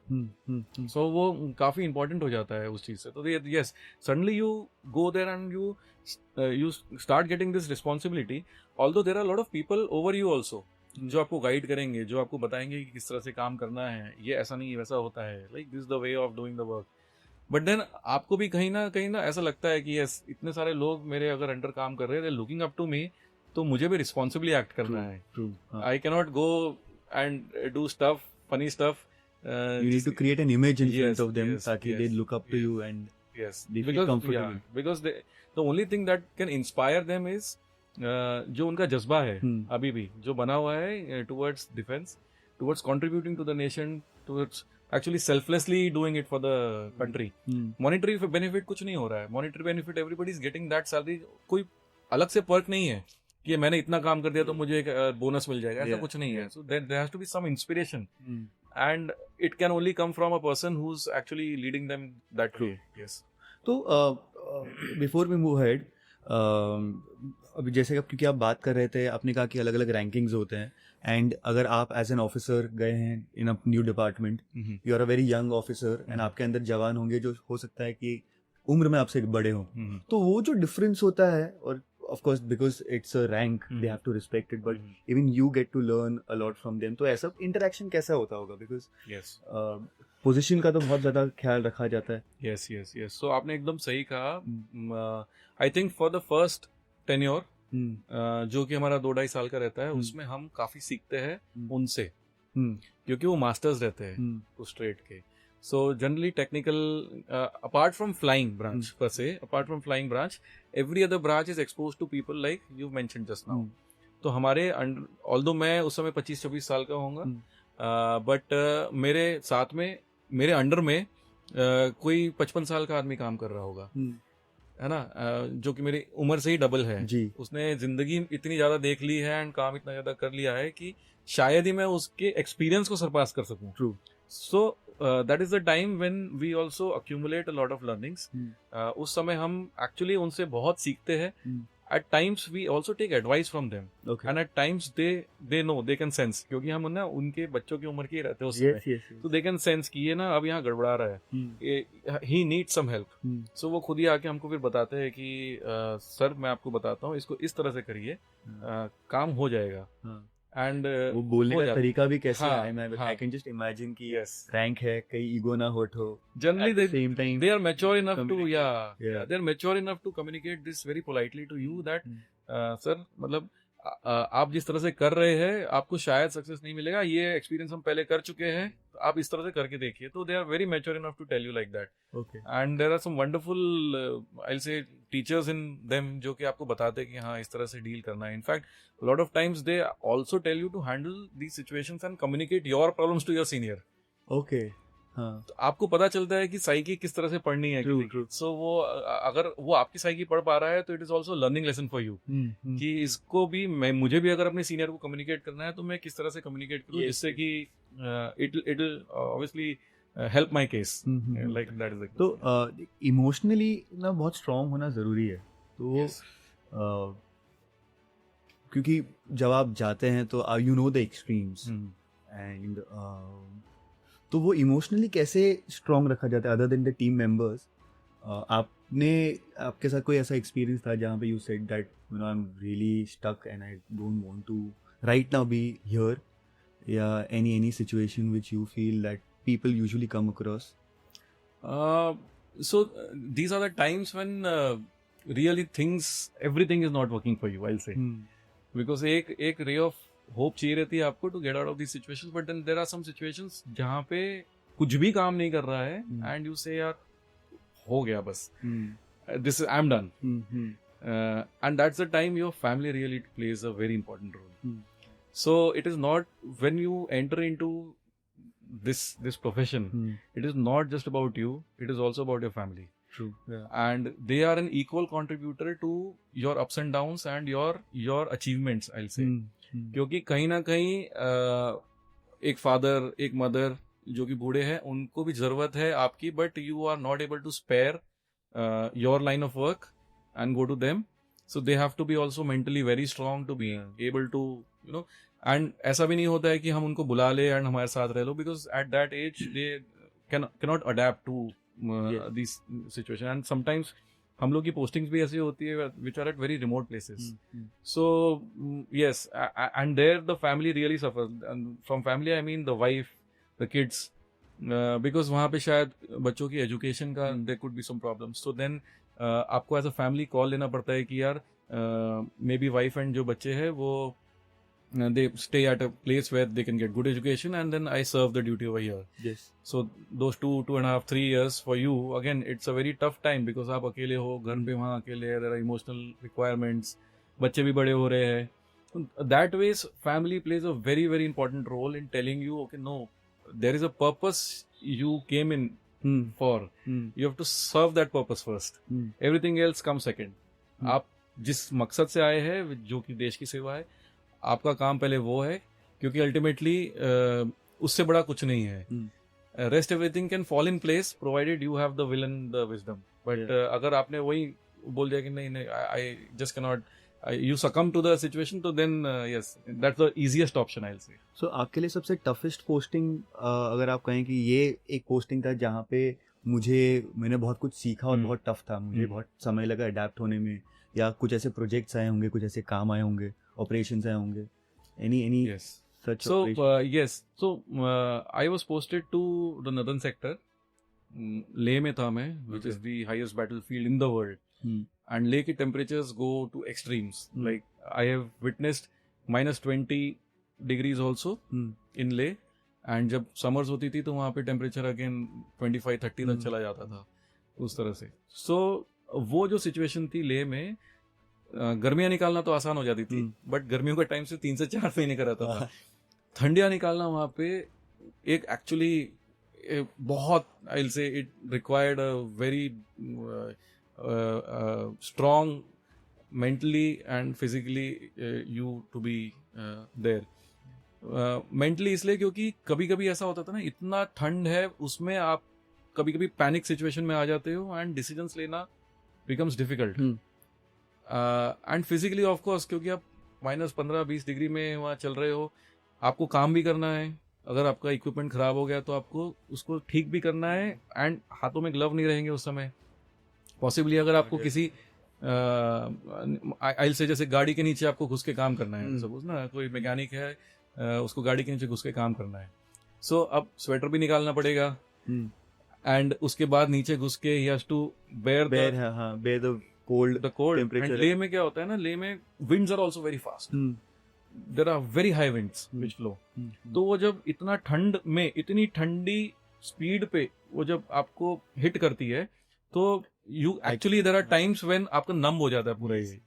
So वो काफी इंपॉर्टेंट हो जाता है उस चीज से. तो yes, suddenly you go there and you start getting this responsibility. Although there are lot of people over you also, जो आपको गाइड करेंगे, जो आपको बताएंगे कि किस तरह से काम करना है, ये ऐसा नहीं वैसा होता है, like this the way of doing the work. But then आपको भी कहीं ना ऐसा लगता है कि यस, इतने सारे लोग मेरे अगर अंडर काम कर रहे हैं, they looking up to me, तो मुझे भी रिस्पॉन्सिबली एक्ट करना है. I can not go and do stuff, funny stuff. You need to create an image in Yes, front of them yes, ताकि yes, they look up to yes. you and Yes, they feel comfortable. because the only thing that can inspire them is जो उनका जज्बा है अभी भी जो बना हुआ है towards defense, towards contributing to the nation, towards actually selflessly doing it for the country. Monetary benefit कुछ नहीं हो रहा है. Monetary benefit everybody is getting that salary. कोई अलग से पर्क नहीं है कि मैंने इतना काम कर दिया तो मुझे एक बोनस मिल जाएगा, ऐसा कुछ नहीं है. So there has to be some inspiration. And it can only come from a person who's actually leading them that way. Yes. तो बिफोर वी मूव हेड, अभी जैसे क्योंकि आप बात कर रहे थे, आपने कहा कि अलग अलग रैंकिंग्स होते हैं, एंड अगर आप एज एन ऑफिसर गए हैं in a new department, you are a very young officer and आपके अंदर जवान होंगे जो हो सकता है कि उम्र में आपसे बड़े हों, तो वो जो डिफरेंस होता है, और of course because it's a rank they have to respect it, but even you get to learn a lot from them. तो ऐसा इंटरेक्शन कैसा होता होगा, because Yes. पोजीशन का तो बहुत ज्यादा ख्याल रखा जाता है. Yes, yes, yes. So आपने एकदम सही कहा. I think for the first tenure, जो कि हमारा 2-2.5 साल का रहता है, उसमें हम काफी सीखते हैं उनसे, क्योंकि वो मास्टर्स रहते हैं उस ट्रेड के. So generally technical, apart from flying branch per se, apart from flying branch, every other branch is exposed to people like you mentioned just now. तो हमारे although मैं उस समय 25-26 साल का होऊंगा, but मेरे साथ में, मेरे अंडर में कोई 55 साल का आदमी काम कर रहा होगा, है ना, जो कि मेरी उम्र से ही डबल है जी. उसने जिंदगी इतनी ज्यादा देख ली है एंड काम इतना ज्यादा कर लिया है कि शायद ही मैं उसके एक्सपीरियंस को सरपास कर सकूं. True. So that is the time when we also accumulate a lot of learnings. उस समय हम actually उनसे बहुत सीखते हैं. At times we also take advice from them. Okay. And at times they know, they can sense, क्योंकि हम ना उनके बच्चों की उम्र के ही रहते हैं उस समय. Yes. तो they can sense कि ये ना अब यहाँ गड़बड़ा रहा है, he needs some help. So वो खुद ही आके हमको फिर बताते हैं कि सर मैं आपको बताता हूँ, इसको इस तरह से करिए, काम हो जाएगा. एंड वो बोलने का तरीका भी कैसे हाँ, है, आई कैन जस्ट इमेजिन कि yes, रैंक है, कहीं ईगो ना हर्ट हो. Generally same time they are mature enough to Yeah. they're mature enough to communicate this very politely to you that sir मतलब आप जिस तरह से कर रहे हैं आपको शायद सक्सेस नहीं मिलेगा, ये एक्सपीरियंस हम पहले कर चुके हैं, तो आप इस तरह से करके देखिए. तो they are very mature enough to tell you like that. Okay. And there are some wonderful I will say teachers in them जो कि आपको बताते हैं कि हाँ इस तरह से डील करना है. In fact lot of times they also tell you to handle these situations and communicate your problems to your senior. Okay. हाँ. तो आपको पता चलता है कि साइकी किस तरह से पढ़नी है. True. सो वो अगर वो आपकी साइकी पढ़ पा रहा है तो it is also learning lesson for you, कि इसको भी मुझे भी अगर अपने सीनियर को कम्युनिकेट करना है तो मैं किस तरह से कम्युनिकेट करूँ, जिससे कि it will obviously help my case, like that is. तो इमोशनली ना बहुत स्ट्रांग होना जरूरी है. तो क्योंकि जब आप जाते हैं तो you know the extremes, and तो वो इमोशनली कैसे स्ट्रांग रखा जाता है other than the team members? आपके साथ कोई ऐसा एक्सपीरियंस था जहाँ पे you said that you know I am really stuck and I don't want to right now be here, या any situation which you feel that people usually come across? So these are the times when really everything is not working for you, I'll say. Because एक ray of hope चाहिए रहती है आपको to get out of this situations, but then there are some situations जहाँ पे कुछ भी काम नहीं कर रहा है एंड यू से यार हो गया बस, this I am done, and that's the time your family really plays a very important role. So it is not when you enter into this profession, it is not just about you, it is also about your family. True. Yeah. And they are an equal contributor to your ups and downs and your achievements, I'll say. क्योंकि कहीं ना कहीं एक father एक mother जो कि बूढ़े हैं उनको भी जरूरत है आपकी, but you are not able to spare your line of work and go to them. So they have to be also mentally very strong to be able to, you know, and ऐसा भी नहीं होता है कि हम उनको बुला ले and हमारे साथ रह लो, because at that age they cannot adapt to these situation. And sometimes हम लोग की postings भी ऐसी होती है which are at very remote places. So yes, and there the family really suffers. And from family I mean the wife, the kids, because वहाँ पे शायद बच्चों की एजुकेशन का there could be some problems. So then आपको as a family call लेना पड़ता है कि यार मे बी वाइफ एंड जो बच्चे हैं वो they stay at a place where they can get good education, and then I serve the duty over here. Yes. So those 2.5, 3 years for you, again it's a very tough time because आप अकेले हो घर पे, वहाँ अकेले, there are emotional requirements, बच्चे भी बड़े हो रहे हैं. That ways family plays a very very important role in telling you, okay, no, there is a purpose you came in for. You have to serve that purpose first. Everything else comes second. आप जिस मकसद से आए हैं जो कि देश की सेवा है, आपका काम पहले वो है, क्योंकि अल्टीमेटली उससे बड़ा कुछ नहीं है. Rest everything can fall in place provided you have the will and the wisdom. But अगर आपने वही बोल दिया कि नहीं I just can not, you succumb to the situation, तो then yes, that's the easiest option I'll say. So आपके लिए सबसे toughest posting अगर आप कहें कि ये एक posting था जहाँ पे मैंने बहुत कुछ सीखा और बहुत टफ था, मुझे बहुत समय लगा अडेप्ट होने में, या कुछ ऐसे प्रोजेक्ट्स आए होंगे, कुछ ऐसे काम आए होंगे, ऑपरेशंस आए होंगे, any Yes. such So operation? yes, so I was posted to the northern sector. Leh में था मैं, which is the highest battlefield in the world. And Leh के temperatures go to extremes. Like I have witnessed -20 degrees also in Leh. And जब summers होती थी तो वहाँ पे temperature again 25-30 तक चला जाता था, उस तरह से. So वो जो situation थी लेह में, गर्मियाँ निकालना तो आसान हो जाती थी, बट गर्मियों का टाइम से 3 से 4 महीने का रहता था. ठंडियाँ निकालना वहाँ पे एक एक्चुअली बहुत, आई विल से it required a very strong mentally and physically you to be there. Mentally इसलिए क्योंकि कभी कभी ऐसा होता था ना, इतना ठंड है उसमें आप कभी कभी पैनिक सिचुएशन में आ जाते हो एंड डिसीजंस लेना becomes difficult. And physically of course, क्योंकि आप -15-20 डिग्री में वहाँ चल रहे हो, आपको काम भी करना है. अगर आपका इक्विपमेंट खराब हो गया तो आपको उसको ठीक भी करना है, एंड हाथों में ग्लव नहीं रहेंगे उस समय. पॉसिबली अगर आपको किसी आई से जैसे गाड़ी के नीचे आपको घुस के काम करना है, सपोज ना कोई मैकेनिक है, उसको गाड़ी के नीचे घुस के काम करना है. सो अब स्वेटर भी निकालना पड़ेगा, एंड उसके बाद नीचे घुस के ही has to bear the cold temperature. And Leh में क्या होता है ना, लेह में winds are also very fast. There are very high winds which flow. तो वो जब इतना ठंड में, इतनी ठंडी स्पीड पे वो जब आपको हिट करती है, तो you actually there are times when आपका नम हो जाता है पूरा ही.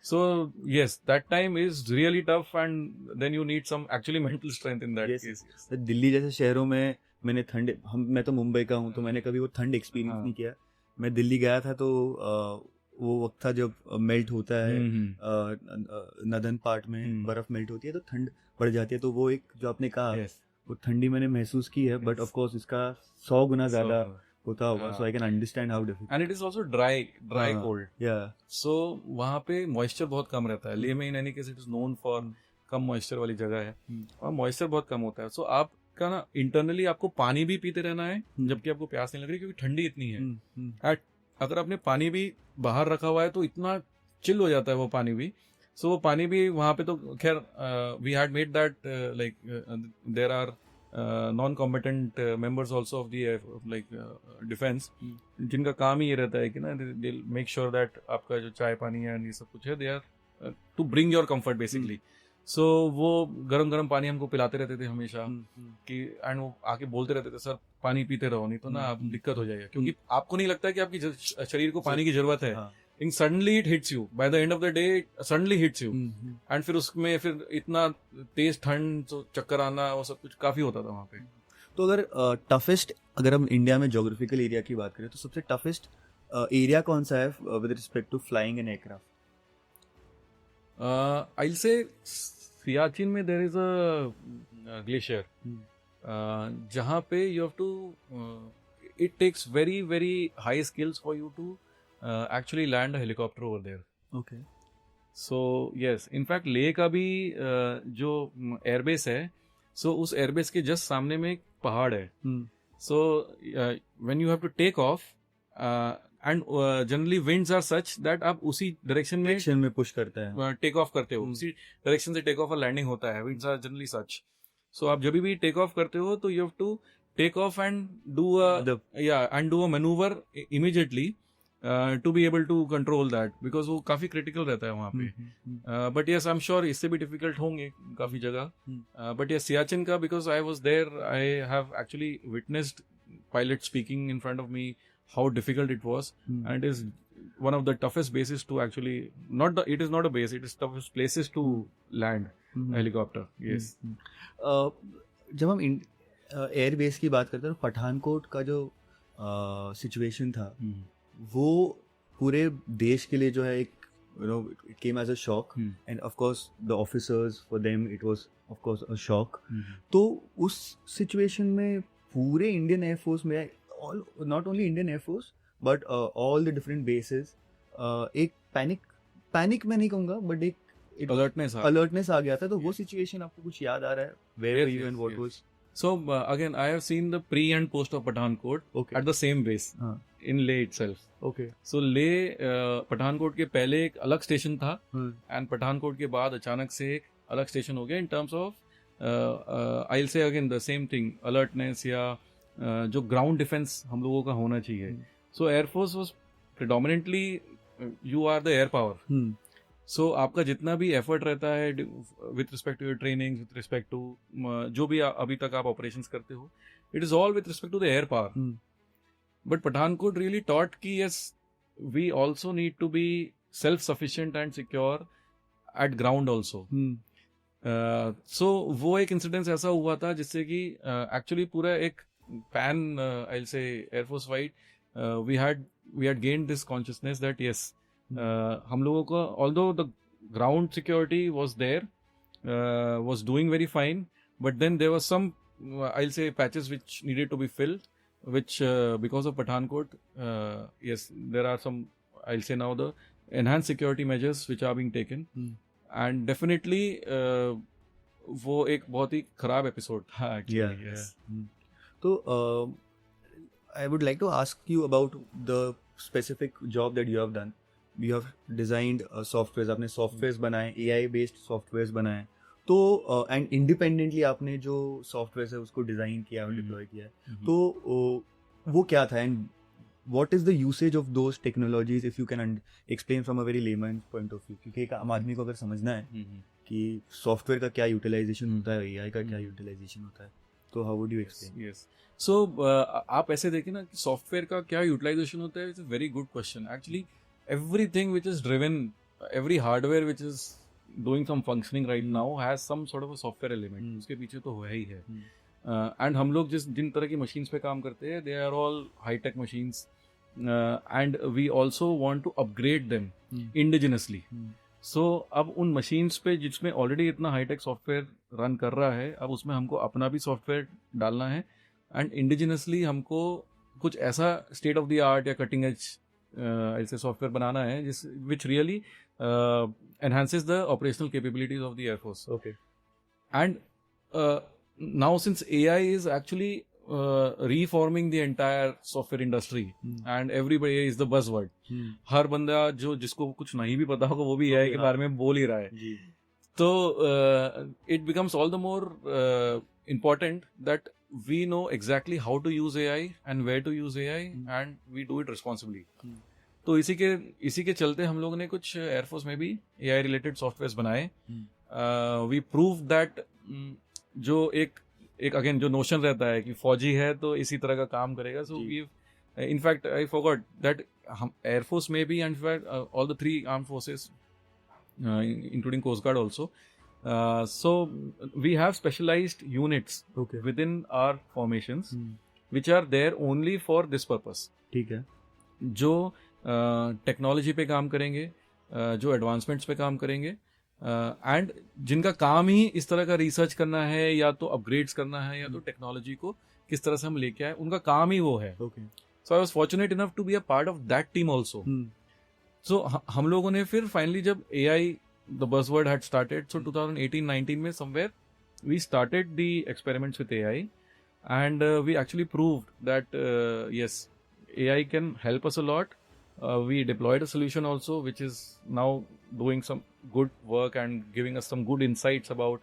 So yes, that time is really tough, and then you need some actually mental strength in that case. Delhi जैसे शहरों में मैं तो मुंबई का हूँ, तो मैंने कभी वो ठंड एक्सपीरियंस नहीं किया. मैं दिल्ली गया था तो वो वक्त था जब मेल्ट होता है नदन पार्ट में, बर्फ मेल्ट होती है तो ठंड बढ़ जाती है. तो वो एक जो आपने कहा, वो ठंडी मैंने महसूस की है, बट ऑफ कोर्स इसका 100 गुना ज्यादा होता होगा. So I can understand how difficult. And it is also dry cold. Yeah so वहाँ पे मॉइस्चर बहुत कम रहता है. लेह में in any case it is known for come moisture वाली जगह है, और मॉइस्चर बहुत कम होता है. सो आपका ना इंटरनली आपको पानी भी पीते रहना है जबकि आपको प्यास नहीं लग रही, क्योंकि ठंडी इतनी है. अगर आपने पानी भी बाहर रखा हुआ है तो इतना चिल हो जाता है वो पानी भी. सो वो पानी भी वहाँ पे तो खैर we had made that like there are non combatant members also of the like defence, जिनका काम ही ये रहता है कि ना दे मेक श्योर दैट आपका जो चाय पानी है ये सब कुछ है, they are to bring your comfort basically. So वो गरम पानी हमको पिलाते रहते थे हमेशा कि, एंड वो आके बोलते रहते थे सर पानी पीते रहो, नहीं तो ना आप दिक्कत हो जाएगा, क्योंकि आपको नहीं लगता कि आपकी शरीर को पानी की जरूरत है. In suddenly it hits you, by the end of the day suddenly hits you, and फिर उसमें फिर इतना तेज ठंड, तो चक्कर आना, वो सब कुछ काफी होता था वहाँ पे. तो अगर टफेस्ट, अगर हम इंडिया में ज्योग्राफिकल एरिया की बात करें तो सबसे टफेस्ट एरिया कौन सा है with respect to flying an aircraft? I'll say Siachen में there is a glacier, जहाँ पे you have to it takes very very high skills for you to actually land a helicopter over there. Okay. So yes, in fact Leh का भी जो airbase है, so उस airbase के just सामने में एक पहाड़ है. So when you have to take off, and generally winds are such that आप उसी डायरेक्शन में Direction में push करता है. टेक ऑफ करते हो, उसी डायरेक्शन से टेक ऑफ और लैंडिंग होता है. Winds are generally such. So आप जब भी टेक ऑफ करते हो तो you have to take off and do a manoeuvre immediately to be able to control that, because वो काफी क्रिटिकल रहता है वहाँ पे. But yes, I am sure इससे भी डिफिकल्ट होंगे काफी जगह. बट यस, सियाचिन का, because I was there, I have actually witnessed pilot speaking in front of me how difficult it was, and it is one of the toughest bases to actually it is not a base, it is toughest places to land a helicopter. Yes. जब हम air base की बात करते हैं तो पठानकोट का जो situation था वो पूरे देश के लिए जो है एक it came as a shock, and of course the officers, for them it was of course a shock. तो उस सिचुएशन में पूरे इंडियन एयरफोर्स में, not only Indian Air Force but all the different bases, एक panic मैं नहीं कहूँगा, but एक alertness आ गया था. तो वो सिचुएशन आपको कुछ याद आ रहा है? Where were you and what was? So again, I have seen the pre and post of Pathankot at the same base in Leh itself. Okay. So Leh Pathankot के पहले एक अलग स्टेशन था, and पठानकोट के बाद अचानक से एक अलग स्टेशन हो गया. in terms of I'll say again the same thing, alertness या जो ग्राउंड डिफेंस हम लोगों का होना चाहिए. So air force was predominantly, you are the air power. So आपका जितना भी एफर्ट रहता है with respect to your training, with respect to जो भी अभी तक आप ऑपरेशंस करते हो, it is all with respect to the air power. But Pathankot really taught कि yes, we also need to be self sufficient and secure at ground also. So वो एक इंसिडेंस ऐसा हुआ था जिससे कि एक्चुअली पूरा एक pan I'll say Air Force wide, we had gained this consciousness that yes, हम लोगों को, although the ground security was there, was doing very fine, but then there was some I'll say patches which needed to be filled, which because of Pathankot, yes, there are some, I'll say now, the enhanced security measures which are being taken, and definitely वो एक बहुत ही खराब episode था actually. Yes. So, I would like to ask you about the specific job that you have done. You have designed softwares, आपने softwares बनाए, AI based softwares बनाए. तो and independently आपने जो softwares है उसको design किया और deploy किया. तो वो क्या था, and what is the usage of those technologies, if you can explain from a very layman's point of view? क्योंकि एक आम आदमी को अगर समझना है कि software का क्या utilization होता है, AI का क्या utilization होता है, तो how would you explain? Yes. So आप ऐसे देखें ना कि सॉफ्टवेयर का क्या यूटिलाइजेशन होता है. It's a very good question. Actually everything which is driven, every hardware which is doing some functioning right now has some sort of a software element. उसके पीछे तो है ही है. एंड हम लोग जिन तरह की मशीन्स पे काम करते हैं, they are all high tech machines, and we also want to upgrade them indigenously. So अब उन मशीन्स पे जिसमें ऑलरेडी इतना हाईटेक सॉफ्टवेयर रन कर रहा है, अब उसमें हमको अपना भी सॉफ्टवेयर डालना है, एंड इंडिजिनसली हमको कुछ ऐसा स्टेट ऑफ द आर्ट या कटिंग एज ऐसे सॉफ्टवेयर बनाना है जिस which really enhances the operational capabilities of the air force. Okay. And now since AI is actually reforming the entire software industry, and everybody is the buzzword. हर बंदा जिसको कुछ नहीं भी पता होगा वो भी AI के बारे में बोल ही रहा है. तो it becomes all the more important that we know exactly how to use AI and where to use AI, and we do it responsibly. तो इसी के चलते हम लोगों ने कुछ एयरफोर्स में भी AI related softwares बनाए. We proved that जो एक अगेन जो नोशन रहता है कि फौजी है तो इसी तरह का काम करेगा. So in fact I forgot that हम एयरफोर्स में भी, in fact all the 3 armed forces including coast guard also, so we have specialised units with in our formations which are there only for this purpose. ठीक है. जो technology पे काम करेंगे, जो एडवांसमेंट्स पे काम करेंगे, एंड जिनका काम ही इस तरह का रिसर्च करना है, या तो अपग्रेड्स करना है, या तो टेक्नोलॉजी को किस तरह से हम लेके आए, उनका काम ही वो है. So I was fortunate enough to be a part of that team also. So हम लोगों ने फिर finally जब AI the buzzword had started, so 2018-19 में somewhere we started the experiments with AI, and we actually proved that yes, AI can help us a lot. We deployed a solution also which is now doing some good work and giving us some good insights about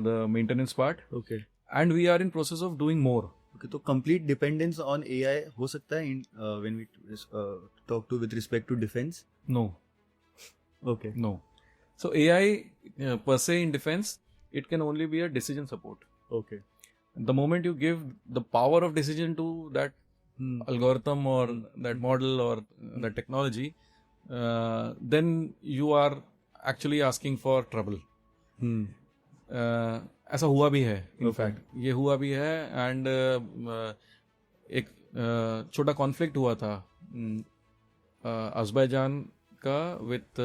the maintenance part, okay and we are in process of doing more. Okay तो complete dependence on AI हो सकता है when we talk to with respect to defence No, okay no. So AI per se in defense, it can only be a decision support. Okay The moment you give the power of decision to that algorithm or that model or that technology, then you are actually asking for trouble. ऐसा हुआ भी है in fact, ये हुआ भी है. And एक छोटा कॉन्फ्लिक्ट हुआ था अज़रबैजान का with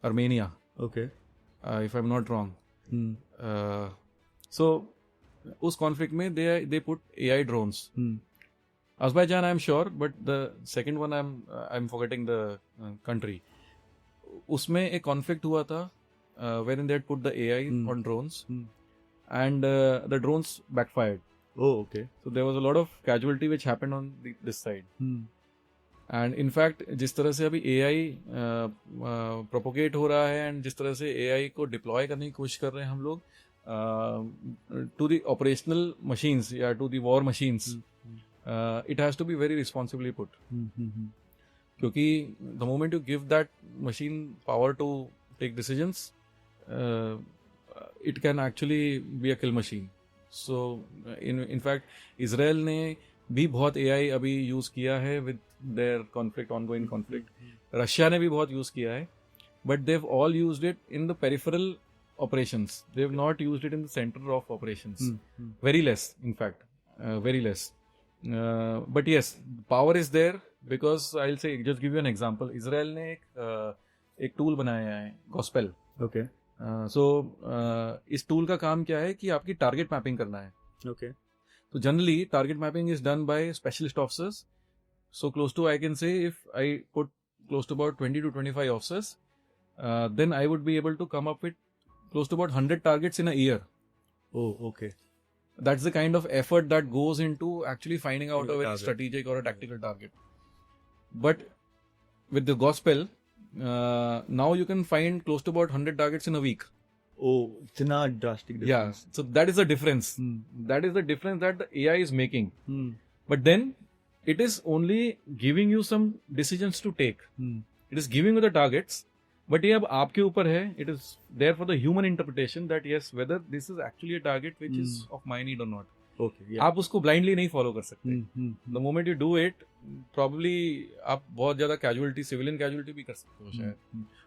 Armenia, okay if I am not wrong. So उस कॉन्फ्लिक्ट में they put AI drones. Azerbaijan I am sure, but the second one I'm forgetting the country. उसमें एक कॉन्फ्लिक्ट हुआ था wherein they had put the AI on drones, and the drones backfired. Oh, okay. So there was a lot of casualty which happened on this side. And in fact, जिस तरह से अभी AI propagate हो रहा है and जिस तरह से AI को deploy करने की कोशिश कर रहे हैं हम लोग to the operational machines या to the war machines, it has to be very responsibly put. क्योंकि the moment you give that machine power to take decisions, it can actually be a kill machine. So in fact, Israel ने भी बहुत AI अभी use किया है with their ongoing conflict. Russia ने भी बहुत यूज किया है, but they've all used it in the peripheral operations. They've not used it in the center of operations. Very less, in fact, very less. But yes, power is there because I'll say, just give you an example. Israel ने एक tool बनाया है, Gospel. Okay. So इस tool का काम क्या है कि आपकी टारगेट मैपिंग करना है. Okay. So generally, target mapping is done by specialist officers. So close to, I can say, if I put close to about 20 to 25 officers, then I would be able to come up with close to about 100 targets in a year. Oh, okay. That's the kind of effort that goes into actually finding out a very Target. strategic or a tactical target. But with the Gospel, now you can find close to about 100 targets in a week. Oh, इतना drastic Yeah, difference. so that is the difference. That is the difference that the AI is making. But then it is only giving you some decisions to take. It is giving you the targets, but ये अब आपके ऊपर है. It is there for the human interpretation that yes, whether this is actually a target which is of my need or not. Okay. Yeah. आप उसको blindly नहीं follow कर सकते. The moment you do it, probably आप बहुत ज्यादा casualty, civilian casualty भी कर सकते हो शायद.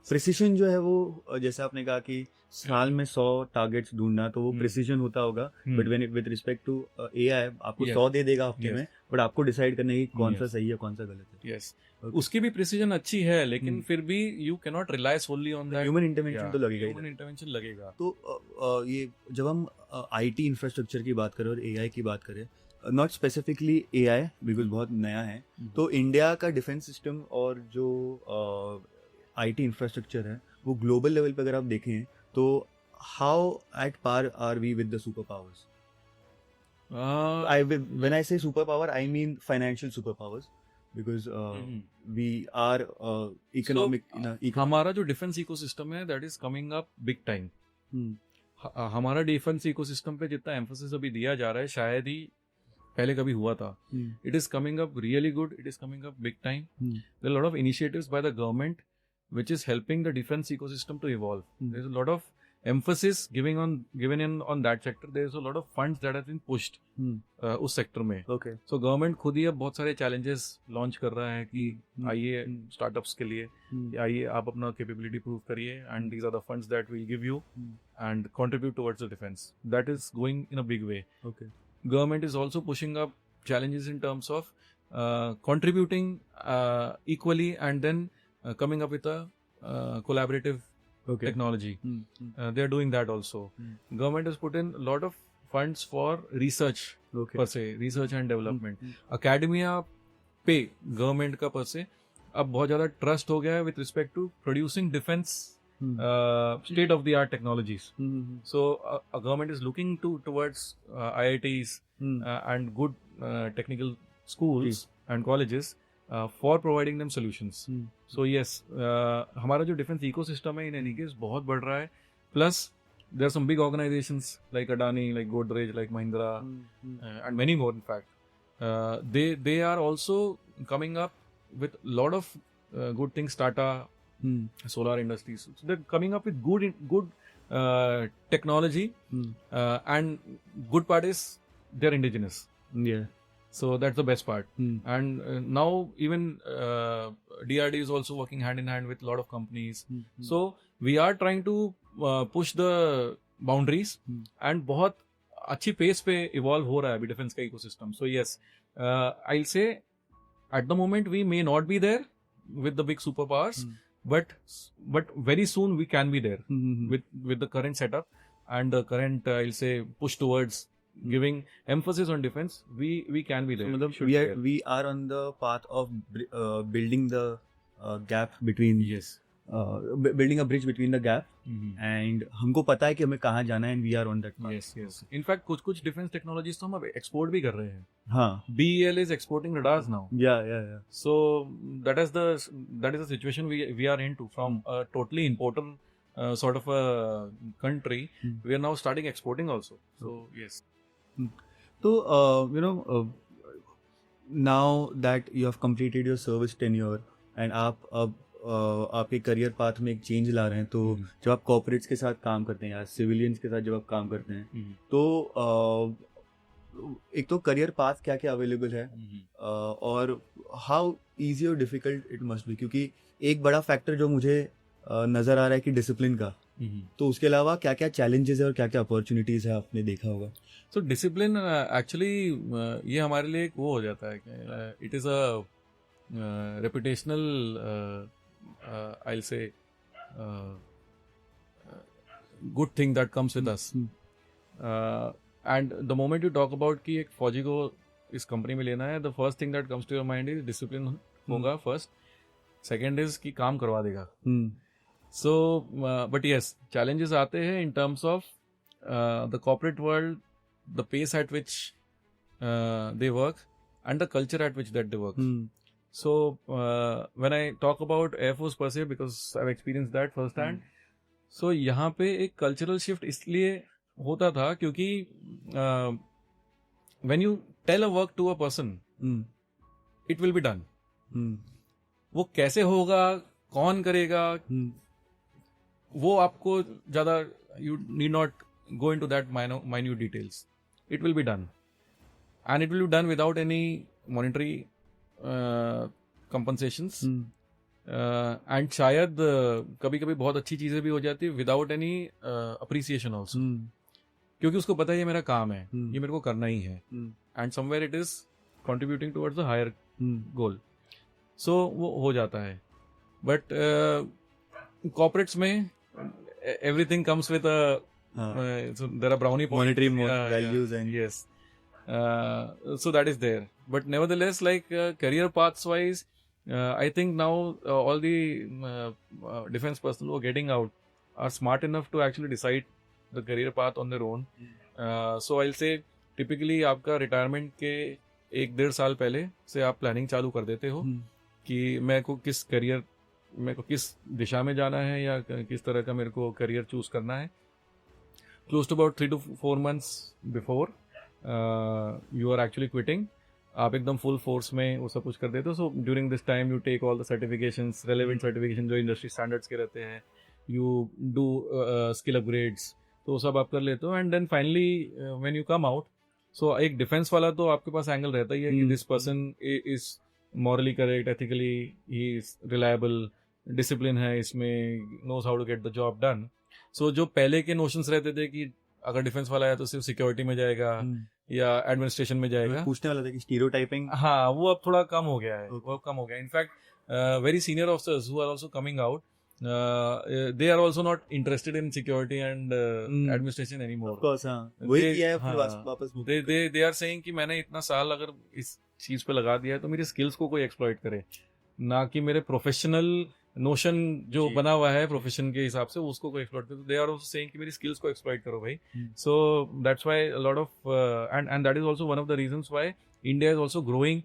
प्रिसीजन जो है वो जैसे आपने कहा कि साल में 100 टारगेट्स ढूंढना, तो वो प्रिसीजन होता होगा. But when with respect to AI आपको 100 दे देगा हफ्ते में, बट आपको डिसाइड करना है कि कौन सा सही है कौन सा गलत है. Yes. उसकी भी प्रिसीजन अच्छी है, लेकिन फिर भी you can not rely solely on that. Human intervention तो लगेगा ही. ह्यूमन इंटरवेंशन लगेगा. तो ये जब हम आईटी इंफ्रास्ट्रक्चर की बात करें और एआई की बात करें, नॉट स्पेसिफिकली एआई बिकॉज बहुत नया है, तो इंडिया का डिफेंस सिस्टम और जो आईटी इंफ्रास्ट्रक्चर है वो ग्लोबल लेवल पे अगर आप देखें तो how at par are we with the super powers? When I say superpower, I mean financial superpowers, because we are economic. हमारा जो डिफेंस इकोसिस्टम है that is coming up big time. हमारा defence ecosystem पे जितना emphasis अभी दिया जा रहा है शायद ही पहले कभी हुआ था. It is coming up really good. It is coming up big time. There are lot of initiatives by the government which is helping the defense ecosystem to evolve. There's a lot of emphasis given on that sector. There's a lot of funds that have been pushed उस sector में. Okay. So government खुद ही अब बहुत सारे challenges launch कर रहा है कि आइए startups के लिए, आइए आप अपना capability prove करिए, and these are the funds that we'll give you and contribute towards the defense. That is going in a big way. Okay. Government is also pushing up challenges in terms of contributing equally and then coming up with a collaborative technology. They are doing that also. Government has put in a lot of funds for research Okay. पर से, research and development, academia पे government का पर से अब बहुत ज्यादा trust हो गया है with respect to producing defence state of the art technologies. So a government is looking towards IITs and good technical schools and colleges for providing them solutions. So yes, हमारा जो defense ecosystem है in any case बहुत बढ़ रहा है. Plus there are some big organizations like Adani, like Godrej, like Mahindra, and many more in fact. They are also coming up with lot of good things. Tata, solar industries, so they're coming up with good technology, and good part is they're indigenous. Yeah. So that's the best part. And now even DRD is also working hand in hand with a lot of companies. So we are trying to push the boundaries, and बहुत अच्छी pace पे evolve हो रहा है अभी defense का ecosystem. So yes, I'll say at the moment we may not be there with the big superpowers, but very soon we can be there with the current setup and the current I'll say push towards giving emphasis on defense. We can be there. So we are on the path of building the gap between building a bridge between the gap, and हमको पता है कि हमें कहाँ जाना है, and we are on that path. Yes. In fact, कुछ defense technologies तो हम अब export भी कर रहे हैं. हाँ. BEL is exporting radars now. Yeah. So that is the situation we are into. From a totally importer sort of a country, we are now starting exporting also. So yes. So now that you have completed your service tenure and आप अब आपके career path में एक change ला रहे हैं, तो जब आप कॉर्पोरेट्स के साथ काम करते हैं या सिविलियंस के साथ जब आप काम करते हैं, तो एक तो करियर पाथ क्या क्या अवेलेबल है, और हाउ इजी और डिफिकल्ट इट मस्ट बी, क्योंकि एक बड़ा फैक्टर जो मुझे नज़र आ रहा है कि डिसिप्लिन का, तो उसके अलावा क्या क्या चैलेंजेस है और क्या क्या अपॉर्चुनिटीज़ है आपने देखा होगा. सो डिसिप्लिन एक्चुअली ये हमारे लिए एक वो हो जाता है कि it is a reputational I'll say good thing that comes with us. And the moment you talk about कि एक फौजी को इस कंपनी में लेना है, the first thing that comes to your mind is discipline होगा first. Second is कि काम करवा देगा. So but yes, challenges आते हैं in terms of the corporate world, the pace at which they work, and the culture at which that they work. So when I talk about Air Force per se, because I've experienced that first hand, so यहाँ पे एक cultural shift इसलिए होता था क्योंकि when you tell a work to a person, it will be done. वो कैसे होगा, कौन करेगा, वो आपको ज़्यादा you need not go into that minute details. It will be done, and it will be done without any monetary compensations, and शायद कभी कभी बहुत अच्छी चीजें भी हो जाती है विदाउट एनी अप्रिसिएशन ऑल्सो, क्योंकि उसको पता है ये मेरा काम है, ये मेरे को करना ही है, and somewhere it is contributing towards the higher goal. So वो हो जाता है. बट कॉर्पोरेट्स में everything comes with there are brownie monetary values and yes. So that is there, but nevertheless, like career paths wise, I think now all the defense personnel who are getting out are smart enough to actually decide the career path on their own. So I'll say typically आपका retirement के 1-1.5 साल पहले से आप planning चालू कर देते हो कि मेरे को किस दिशा में जाना है या किस तरह का मेरे को करियर चूज करना है. Close to about 3 to 4 months before you are actually quitting, आप एकदम फुल फोर्स में वो सब कुछ कर देते हो. So during this time you take all the certifications, relevant certification जो इंडस्ट्री स्टैंडर्ड्स के रहते हैं, यू डू स्किल अपग्रेड्स, तो वो सब आप कर लेते हो. And then finally when you come out, so एक डिफेंस वाला तो आपके पास एंगल रहता ही है कि this person is morally correct, ethically he is reliable, discipline है इसमें, knows how to get the job done. So जो पहले के नोशंस रहते थे कि अगर डिफेंस वाला है तो सिर्फ सिक्योरिटी में जाएगा या एडमिनिस्ट्रेशन में जाएगा, पूछने वाला था कि स्टीरियोटाइपिंग, हाँ वो अब थोड़ा कम हो गया है. वो अब कम हो गया. In fact very senior officers who are also coming out, they are also not interested in security and administration anymore. Of course, हाँ वही They- किया है फिर हाँ, वापस move they are saying कि मैंने इतना साल अगर इस चीज पे लगा दिया है तो मेरी स्किल्स को कोई एक्सप्लॉइट करे, ना कि मेरे प्रोफेशनल नोशन जो जी। बना हुआ है प्रोफेशन के हिसाब से उसको कोई एक्सप्लॉइट करे. दे आर आल्सो सेइंग कि मेरी स्किल्स को एक्सप्लॉइट करो भाई. So that's why a lot of and that is also one of the reasons why India is also growing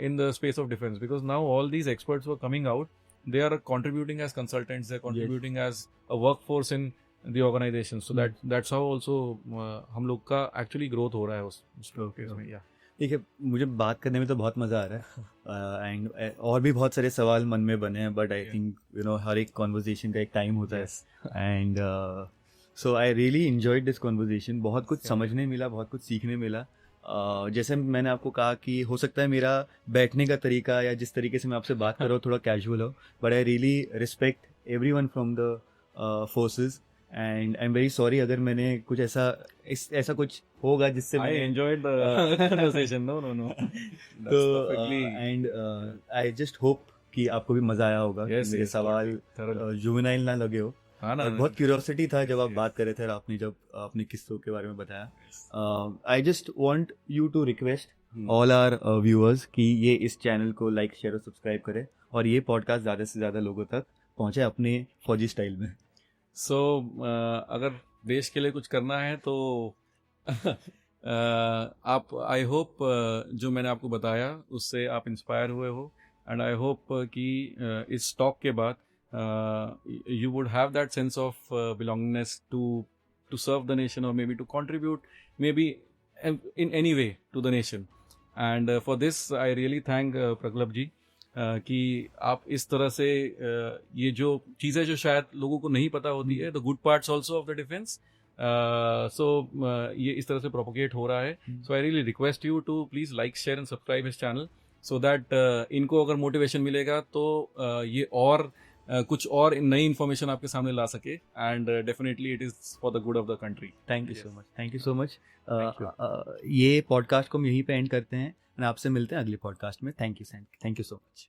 in the space of defense, because now all these experts who are coming out, they are contributing as consultants, they are contributing as a workforce in the organization. So that's how also हम लोग का actually growth हो रहा है उस case में. Yeah. ठीक है, मुझे बात करने में तो बहुत मज़ा आ रहा है एंड और भी बहुत सारे सवाल मन में बने हैं, but I think you know हर एक कॉन्वर्जेशन का एक टाइम होता है and so I really enjoyed this conversation. बहुत कुछ समझने मिला, बहुत कुछ सीखने मिला. जैसे मैंने आपको कहा कि हो सकता है मेरा बैठने का तरीका या जिस तरीके से मैं आपसे बात कर रहा हूँ थोड़ा कैजुअल हो, but I really respect everyone from the forces and I am very sorry अगर मैंने कुछ ऐसा कुछ होगा जिससे I मैंने enjoyed the conversation. No. That's तो perfectly. And I just hope कि आपको भी मजा आया होगा. Yes, मेरे yes, सवाल thoroughly. जुवेनाइल ना लगे हो. हाँ ना. और बहुत क्यूरियोसिटी था जब आप Yes. बात कर रहे थे और आपने जब अपने किस्सों के बारे में बताया. I just want you to request all our viewers कि ये इस चैनल को लाइक शेयर और सब्सक्राइब करें और ये पॉडकास्ट ज़्यादा से ज़्यादा लोगों तक पहुंचे अपने फौजी स्टाइल में. So अगर देश के लिए कुछ करना है तो आप आई होप जो मैंने आपको बताया उससे आप इंस्पायर हुए हो, एंड आई होप कि इस टॉक के बाद you would have that sense of belongingness to serve the nation, or maybe to contribute maybe in any way to the nation. And for this I really thank Praglab ji कि आप इस तरह से ये जो चीज़ें जो शायद लोगों को नहीं पता होती है, the good parts also of the defence, so ये इस तरह से प्रोपोगेट हो रहा है. So I really request you to please like share and subscribe his channel, so that इनको अगर मोटिवेशन मिलेगा तो ये और कुछ और नई इन्फॉर्मेशन आपके सामने ला सके, and definitely it is for the good of the country. Thank you so much. Thank you so much. Thank ये पॉडकास्ट को हम यहीं पे एंड करते हैं और आपसे मिलते हैं अगले पॉडकास्ट में. Thank you so much.